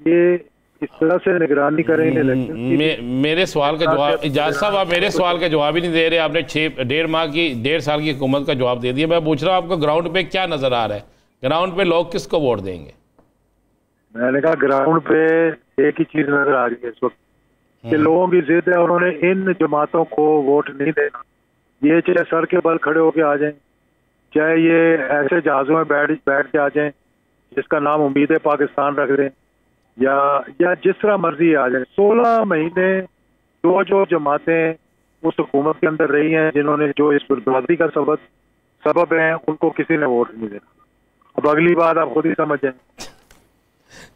ये इस तरह से निगरानी करेंगे इलेक्शन? मेरे सवाल का जवाब, इजाज़ साहब आप मेरे सवाल का जवाब ही नहीं दे रहे। आपने 1.5 साल की हुकूमत का जवाब दे दिया। मैं पूछ रहा हूँ आपको ग्राउंड पे क्या नजर आ रहा है? ग्राउंड पे लोग किसको वोट देंगे? मैंने कहा ग्राउंड पे एक ही चीज नजर आ रही है इस वक्त कि लोगों की जिद है, उन्होंने इन जमातों को वोट नहीं देना। ये चाहे सर के बल खड़े होके आ जाएं, चाहे ये ऐसे जहाजों में बैठ के आ जाएं जिसका नाम उम्मीद है पाकिस्तान रख दें, या जिस तरह मर्जी आ जाए। 16 महीने जो जमातें उस हुकूमत के अंदर रही हैं, जिन्होंने जो इस बर्बादी का सबब है, उनको किसी ने वोट नहीं देना। अब अगली बात आप खुद ही समझ जाएं।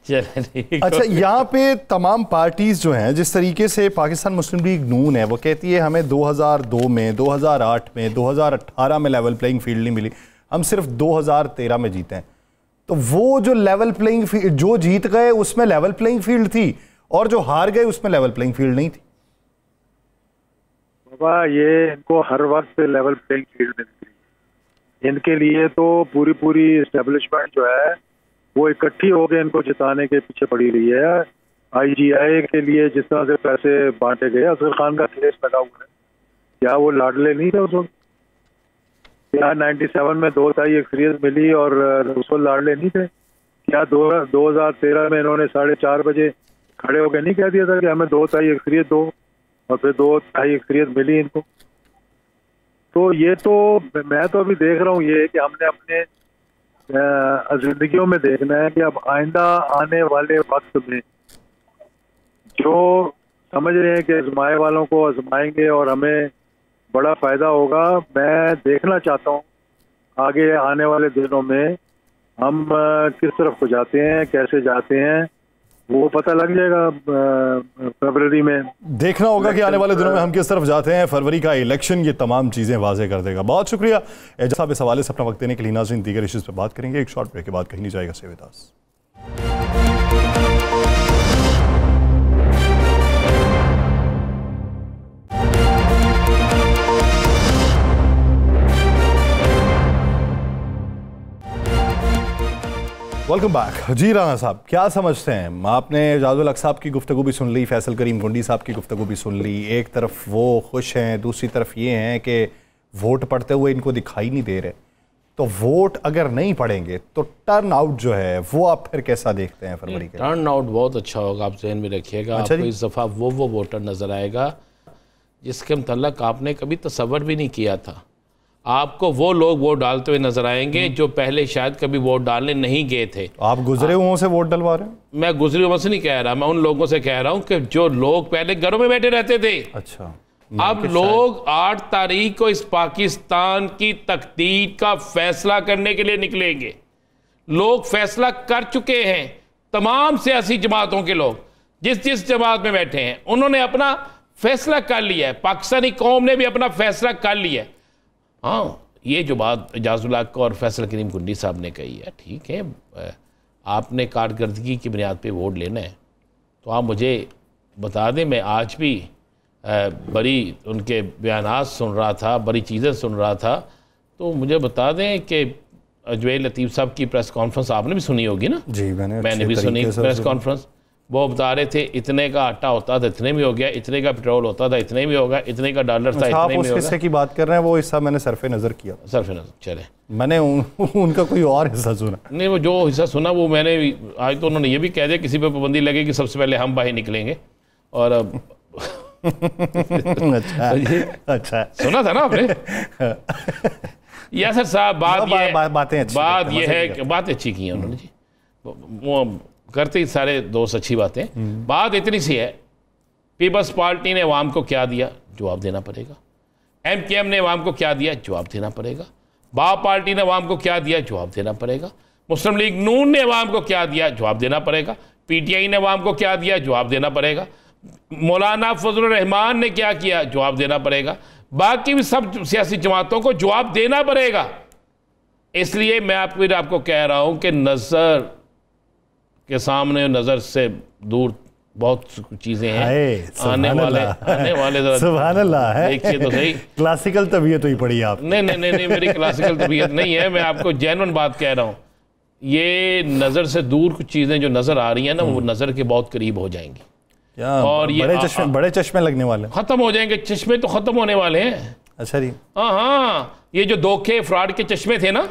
अच्छा, यहाँ पे तमाम पार्टीज जो हैं, जिस तरीके से पाकिस्तान मुस्लिम लीग नून है वो कहती है हमें 2002 में, 2008 में, 2018 में लेवल प्लेइंग फील्ड नहीं मिली, हम सिर्फ 2013 में जीते हैं। तो वो जो लेवल प्लेइंग फील्ड, जो जीत गए उसमें लेवल प्लेइंग फील्ड थी और जो हार गए उसमें लेवल प्लेइंग फील्ड नहीं थी। बाबा, ये इनको हर वक्त लेवल प्लेइंग फील्ड मिलती है। इनके लिए तो पूरी एस्टेब्लिशमेंट जो है वो इकट्ठी होकर इनको जिताने के पीछे पड़ी रही है। IGI के लिए जिस तरह से पैसे बांटे गए, असगर खान का केस लगा हुआ है, क्या वो लाडले नहीं थे उस वक्त? क्या 97 में 2 ताई अक्सरियत मिली और उस वक्त लाडले नहीं थे? क्या 2013 में इन्होंने 4:30 बजे खड़े होकर नहीं कह दिया था कि हमें 2 ताई अक्सरियत दो, और फिर 2 ताई अक्सरियत मिली इनको? तो ये तो मैं तो अभी देख रहा हूँ ये कि हमने अपने जिंदगियों में देखना है कि अब आइंदा आने वाले वक्त में जो समझ रहे हैं कि आजमाए वालों को आजमाएंगे और हमें बड़ा फायदा होगा। मैं देखना चाहता हूँ आगे आने वाले दिनों में हम किस तरफ को जाते हैं, कैसे जाते हैं, वो पता लग जाएगा फरवरी में। देखना होगा कि आने वाले दिनों में हम किस तरफ जाते हैं। फरवरी का इलेक्शन ये तमाम चीज़ें वाज़ेह कर देगा। बहुत शुक्रिया एजाज साहब इस हवाले से अपना वक्त देने के लिए। नाज़रीन, दीगर इश्यूज़ पर बात करेंगे एक शॉर्ट ब्रेक के बाद, कहीं नहीं जाएगा। Stay with us. Welcome back. जी राना साहब, क्या समझते हैं? आपने जाजुल हक साहब की गुफ्तगू भी सुन ली, फैसल करीम गुंडी साहब की गुफ्तगू भी सुन ली। एक तरफ वो खुश हैं, दूसरी तरफ ये हैं कि वोट पड़ते हुए इनको दिखाई नहीं दे रहे। तो वोट अगर नहीं पड़ेंगे तो टर्न आउट जो है वो आप फिर कैसा देखते हैं फरवरी के? टर्न आउट बहुत अच्छा होगा, आप जहन में रखिएगा। अच्छा, आपको इस दफ़ा वो वोटर नज़र आएगा जिसके मतलब आपने कभी तसव्वुर भी नहीं किया था। आपको वो लोग वोट डालते हुए नजर आएंगे जो पहले शायद कभी वोट डालने नहीं गए थे। आप गुजरे हुओं से वोट डलवा रहे हैं? मैं गुजरे हुओं से नहीं कह रहा, मैं उन लोगों से कह रहा हूं कि जो लोग पहले घरों में बैठे रहते थे। अच्छा, अब लोग 8 तारीख को इस पाकिस्तान की तकदीर का फैसला करने के लिए निकलेंगे। लोग फैसला कर चुके हैं, तमाम सियासी जमातों के लोग। जिस जिस जमात में बैठे हैं उन्होंने अपना फैसला कर लिया है, पाकिस्तानी कौम ने भी अपना फैसला कर लिया है। हाँ, ये जो बात एजाजुल हक और फैसल करीम कुंडी साहब ने कही है, ठीक है, आपने कारकर्दगी की बुनियाद पे वोट लेना है तो आप मुझे बता दें। मैं आज भी बड़ी उनके बयानात सुन रहा था, बड़ी चीज़ें सुन रहा था, तो मुझे बता दें कि अजवैल लतीफ़ साहब की प्रेस कॉन्फ्रेंस आपने भी सुनी होगी ना? जी, मैंने भी सुनी प्रेस कॉन्फ्रेंस। वो बता रहे थे इतने का आटा होता था इतने में हो गया, इतने का पेट्रोल होता था इतने में होगा, इतने का डॉलर था इतने में होगा। उस हिस्से की बात कर रहे हैं, वो हिस्सा मैंने सरफे नज़र किया। सरफे नज़र, चले, मैंने उनका कोई और हिस्सा सुना नहीं, वो जो हिस्सा सुना वो मैंने आज तो उन्होंने ये भी कह दिया किसी पे पाबंदी लगेगी सबसे पहले हम बाहर निकलेंगे। और अच्छा सुना था ना आपने? यासर साहब बात ये है कि बात अच्छी की है उन्होंने जी, वो करते ही सारे दोस्त अच्छी बातें। बात इतनी सी है, पीपल्स पार्टी ने अवाम को क्या दिया, जवाब देना पड़ेगा। MKM ने अवाम को क्या दिया, जवाब देना पड़ेगा। बाप पार्टी ने अवाम को क्या दिया, जवाब देना पड़ेगा। मुस्लिम लीग नून ने अवाम को क्या दिया, जवाब देना पड़ेगा। PTI ने अवाम को क्या दिया, जवाब देना पड़ेगा। मौलाना फजलुर रहमान ने क्या किया, जवाब देना पड़ेगा। बाकी भी सब सियासी जमातों को जवाब देना पड़ेगा। इसलिए मैं आपको कह रहा हूं कि नज़र के सामने, नज़र से दूर बहुत चीज़ें हैं आने वाले सुभान अल्लाह है। देखिए तो सही, क्लासिकल तबीयत हुई पड़ी आप। नहीं, मेरी क्लासिकल तबीयत नहीं है, मैं आपको जेन्युइन बात कह रहा हूँ। ये नज़र से दूर कुछ चीज़ें जो नज़र आ रही हैं ना, वो नज़र के बहुत करीब हो जाएंगी और ये बड़े चश्मे लगने वाले, खत्म हो जाएंगे। चश्मे तो खत्म होने वाले हैं। अच्छा जी, हाँ, ये जो धोखे फ्रॉड के चश्मे थे ना,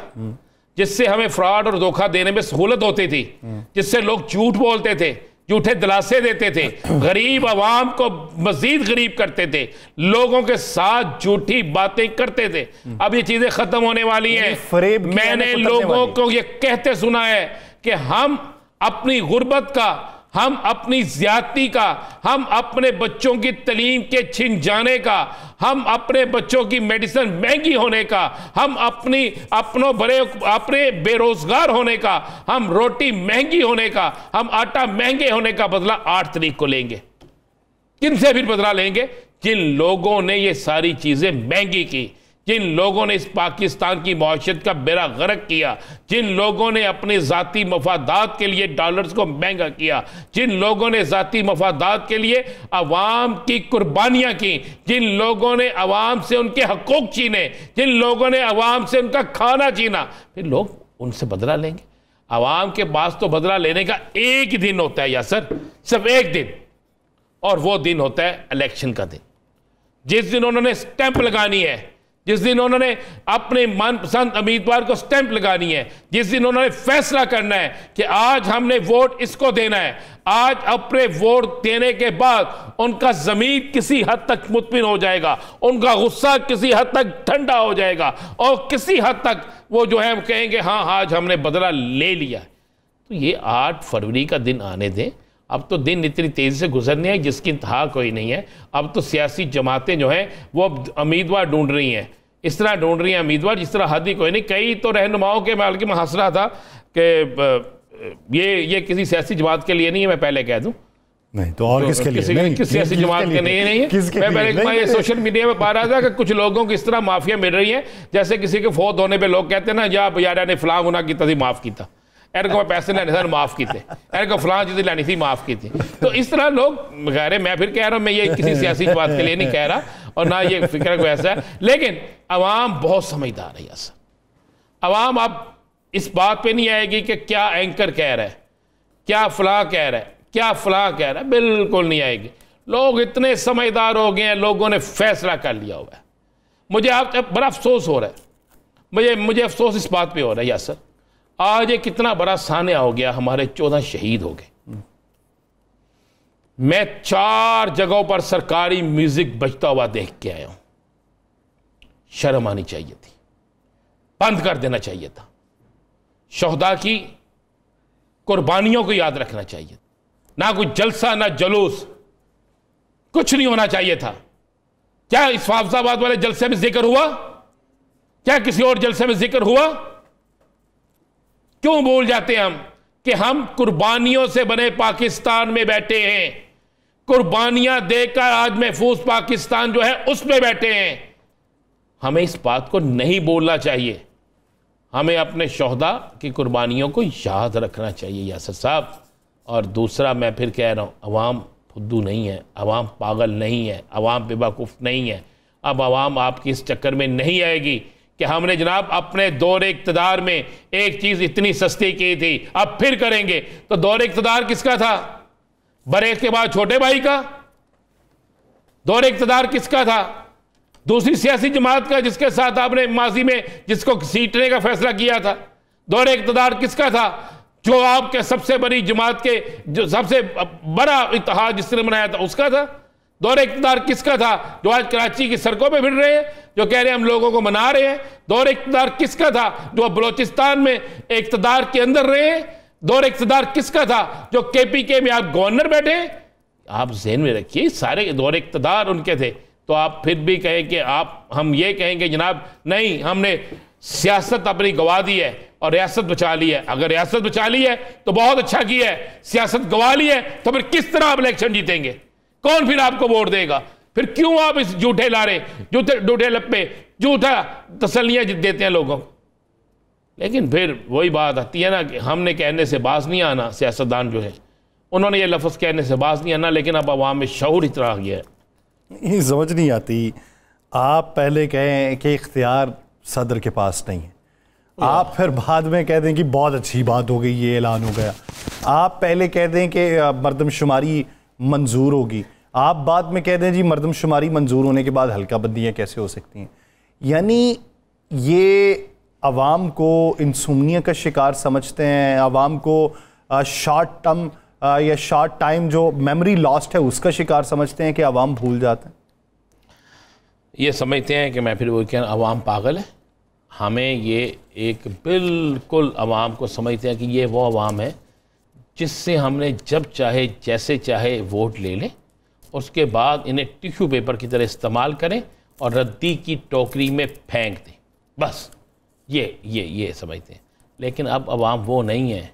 जिससे हमें फ्रॉड और धोखा देने में सहूलत होती थी, जिससे लोग झूठ बोलते थे, झूठे दिलासे देते थे, गरीब आवाम को मजीद गरीब करते थे, लोगों के साथ झूठी बातें करते थे, अब ये चीजें खत्म होने वाली हैं। मैंने लोगों को ये कहते सुना है कि हम अपनी गुर्बत का, हम अपनी ज्यादती का, हम अपने बच्चों की तलीम के छिन जाने का, हम अपने बच्चों की मेडिसिन महंगी होने का, हम अपने बेरोजगार होने का, हम रोटी महंगी होने का, हम आटा महंगे होने का बदला 8 तारीख को लेंगे। किनसे फिर बदला लेंगे? जिन लोगों ने ये सारी चीजें महंगी की, जिन लोगों ने इस पाकिस्तान की मौशियत का बेड़ा गर्क किया, जिन लोगों ने अपने ज़ाती मफादात के लिए डॉलर्स को महंगा किया, जिन लोगों ने ज़ाती मफादात के लिए अवाम की कुर्बानियाँ की, जिन लोगों ने अवाम से उनके हकूक़ छीने, जिन लोगों ने अवाम से उनका खाना छीना, फिर लोग उनसे बदला लेंगे। अवाम के पास तो बदला लेने का एक दिन होता है यासर, सिर्फ एक दिन, और वो दिन होता है इलेक्शन का दिन। जिस दिन उन्होंने स्टैंप लगानी है, जिस दिन उन्होंने अपने मनपसंद उम्मीदवार को स्टैंप लगानी है, जिस दिन उन्होंने फैसला करना है कि आज हमने वोट इसको देना है, आज अपने वोट देने के बाद उनका ज़मीर किसी हद तक मुतमिन हो जाएगा, उनका गुस्सा किसी हद तक ठंडा हो जाएगा और किसी हद तक वो जो है कहेंगे हाँ आज हमने बदला ले लिया। तो ये 8 फरवरी का दिन आने दें। अब तो दिन इतनी तेज़ी से गुजरने हैं जिसकी इंतहा कोई नहीं है। अब तो सियासी जमातें जो हैं वो उम्मीदवार ढूंढ रही हैं, इस तरह ढूंढ रही हैं उम्मीदवार जिस तरह हद ही कोई नहीं। कई तो रहनुमाओं के बल्कि मैं हंस रहा था कि ये किसी सियासी जमात के लिए नहीं है, मैं पहले कह दूं। नहीं तो और किसके लिए? किस सियासी जमात के नहीं है। मैं पहले सोशल मीडिया में पा रहा था कि कुछ लोगों को इस तरह माफिया मिल रही है जैसे किसी के फौत होने पर लोग कहते हैं ना या यार ने फलां गुनाह किया था माफ़ किया, एर को पैसे लेने थे माफ़ किए, एर को फलां चीज़ें लेनी थी माफ़ की थी। तो इस तरह लोग कह रहे, मैं फिर कह रहा हूँ मैं ये किसी सियासी बात के लिए नहीं कह रहा और ना ये फिक्र को ऐसा है, लेकिन अवाम बहुत समझदार है। ऐसा अवाम अब इस बात पे नहीं आएगी कि क्या एंकर कह रहा है, क्या फलां कह रहा है, क्या फलां कह रहा है, बिल्कुल नहीं आएगी। लोग इतने समझदार हो गए हैं, लोगों ने फैसला कर लिया हुआ है। मुझे आप बड़ा अफसोस हो रहा है, मुझे अफसोस इस बात पे हो रहा है यासर, आज ये कितना बड़ा सानिया हो गया, हमारे 14 शहीद हो गए। मैं 4 जगहों पर सरकारी म्यूजिक बजता हुआ देख के आया हूं। शर्म आनी चाहिए थी, बंद कर देना चाहिए था। शोहदा की कुर्बानियों को याद रखना चाहिए, ना कोई जलसा ना जुलूस, कुछ नहीं होना चाहिए था। क्या इस फैसलाबाद वाले जलसे में जिक्र हुआ? क्या किसी और जलसे में जिक्र हुआ? क्यों भूल जाते हैं हम कि हम कुर्बानियों से बने पाकिस्तान में बैठे हैं, कुर्बानियां देकर आज महफूज पाकिस्तान जो है उसमें बैठे हैं। हमें इस बात को नहीं बोलना चाहिए, हमें अपने शोहदा की कुर्बानियों को याद रखना चाहिए यासर साहब। और दूसरा मैं फिर कह रहा हूँ, अवाम फुद्दू नहीं है, अवाम पागल नहीं है, अवाम बेवकूफ़ नहीं है। अब अवाम आपकी इस चक्कर में नहीं आएगी कि हमने जनाब अपने दौर इक़्तिदार में एक चीज़ इतनी सस्ती की थी, अब फिर करेंगे। तो दौर इक़्तिदार किसका था? बरेक के बाद छोटे भाई का। दौर इक़्तिदार किसका था? दूसरी सियासी जमात का, जिसके साथ आपने माजी में जिसको सीटने का फैसला किया था। दौर इक़्तिदार किसका था? जो आपके सबसे बड़ी जमात के जो सबसे बड़ा इत्तेहाद जिसने बनाया था उसका था। दौर इक़्तिदार किसका था? जो आज कराची की सड़कों पे फिर रहे हैं, जो कह रहे हैं हम लोगों को मना रहे हैं। दौर इक़्तिदार किसका था? जो बलोचिस्तान में इक़्तिदार के अंदर रहे हैं। दौर इक़्तिदार किसका था? जो KPK में आप गवर्नर बैठे। आप ज़हन में रखिए, सारे दौर इक़्तिदार उनके थे। तो आप फिर भी कहें कि हम ये कहेंगे जनाब नहीं, हमने सियासत अपनी गवा दी है और रियासत बचा ली है। अगर रियासत बचा ली है तो बहुत अच्छा किया है, सियासत गवा ली है तो फिर किस तरह आप इलेक्शन जीतेंगे? कौन फिर आपको वोट देगा? फिर क्यों आप इस झूठे लारे, झूठे लप्पे, झूठा तसल्लियां देते हैं लोगों को? लेकिन फिर वही बात आती है ना कि हमने कहने से बाज नहीं आना। सियासतदान जो है उन्होंने ये लफ्ज़ कहने से बाज नहीं आना, लेकिन अब अवाम में शऊर इतना आ गया है। ये समझ नहीं आती। आप पहले कहें कि इख्तियार सदर के पास नहीं है, आप फिर बाद में कह दें कि बहुत अच्छी बात हो गई, ये ऐलान हो गया। आप पहले कह दें कि मरदमशुमारी मंजूर होगी, आप बाद में कह दें जी मरदमशुमारी मंजूर होने के बाद हल्का बंदियाँ कैसे हो सकती हैं। यानी ये अवाम को इंसोम्निया का शिकार समझते हैं, अवाम को शॉर्ट टर्म या शॉर्ट टाइम जो मेमोरी लॉस्ट है उसका शिकार समझते हैं कि अवाम भूल जाते हैं। ये समझते हैं कि मैं फिर वो क्या अवाम पागल है। हमें ये एक बिल्कुल अवाम को समझते हैं कि ये वो अवाम है जिससे हमने जब चाहे जैसे चाहे वोट ले लें, उसके बाद इन्हें टिश्यू पेपर की तरह इस्तेमाल करें और रद्दी की टोकरी में फेंक दें, बस ये समझते हैं। लेकिन अब अवाम वो नहीं है।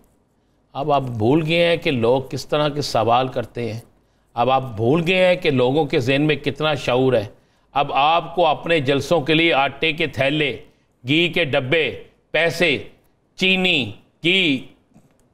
अब आप भूल गए हैं कि लोग किस तरह के सवाल करते हैं। अब आप भूल गए हैं कि लोगों के ज़हन में कितना शऊर है। अब आपको अपने जलसों के लिए आटे के थैले, घी के डब्बे, पैसे, चीनी, घी,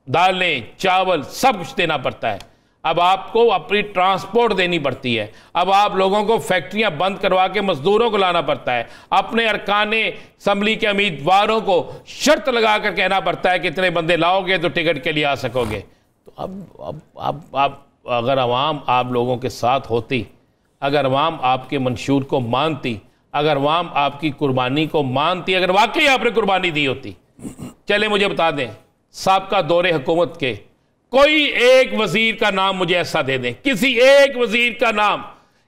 दालें, चावल सब कुछ देना पड़ता है। अब आपको अपनी ट्रांसपोर्ट देनी पड़ती है। अब आप लोगों को फैक्ट्रियां बंद करवा के मजदूरों को लाना पड़ता है। अपने अरकाने असम्बली के उम्मीदवारों को शर्त लगा कर कहना पड़ता है कि इतने बंदे लाओगे तो टिकट के लिए आ सकोगे। तो अब अगर अवाम आप लोगों के साथ होती, अगर अवाम आपके मंशूर को मानती, अगर अवाम आपकी कुर्बानी को मानती, अगर वाकई आपने कुर्बानी दी होती। चले मुझे बता दें, साबका दौरे हुकूमत के कोई एक वजीर का नाम मुझे ऐसा दे दें, किसी एक वजीर का नाम,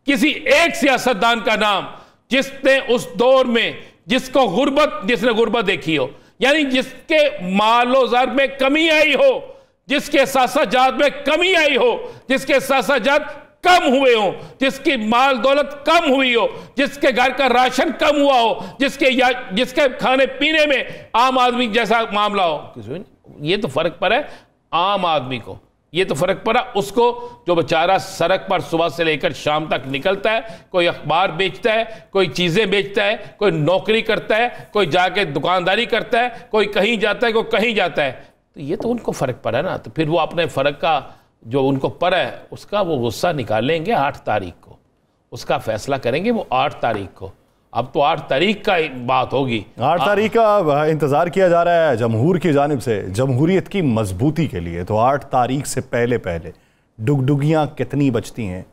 किसी एक सियासतदान का नाम जिसने उस दौर में जिसने गुर्बत देखी हो, यानी जिसके मालो ज़र में कमी आई हो, जिसके सासाजात में कमी आई हो, जिसके सासाजात कम हुए हो, जिसकी माल दौलत कम हुई हो, जिसके घर का राशन कम हुआ हो, जिसके खाने पीने में आम आदमी जैसा मामला हो। ये तो फर्क पड़ा है आम आदमी को, ये तो फर्क पड़ा उसको जो बेचारा सड़क पर सुबह से लेकर शाम तक निकलता है, कोई अखबार बेचता है, कोई चीजें बेचता है, कोई नौकरी करता है, कोई जाके दुकानदारी करता है, कोई कहीं जाता है, कोई कहीं जाता है। तो ये तो उनको फर्क पड़ा ना। तो फिर वो अपने फर्क का जो उनको पड़ा है उसका वो गुस्सा निकालेंगे 8 तारीख को, उसका फैसला करेंगे वो 8 तारीख को। अब तो 8 तारीख का बात होगी। 8 तारीख का इंतज़ार किया जा रहा है जमहूर की जानिब से, जमहूरियत की मजबूती के लिए। तो 8 तारीख से पहले पहले डुगडुगियाँ कितनी बजती हैं,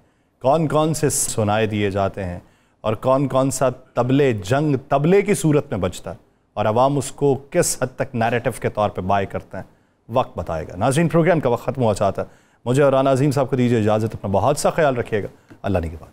कौन कौन से सुनाए दिए जाते हैं और कौन कौन सा तबले की सूरत में बजता है और अवाम उसको किस हद तक नैरेटिव के तौर पर बाय करते हैं, वक्त बताएगा। नाज़रीन, प्रोग्राम का वक्त ख़त्म हुआ चाहता है। मुझे और राना अजीम साहब को दीजिए इजाज़त। अपना बहुत सा ख्याल रखिएगा। अल्लाह ने के बाद।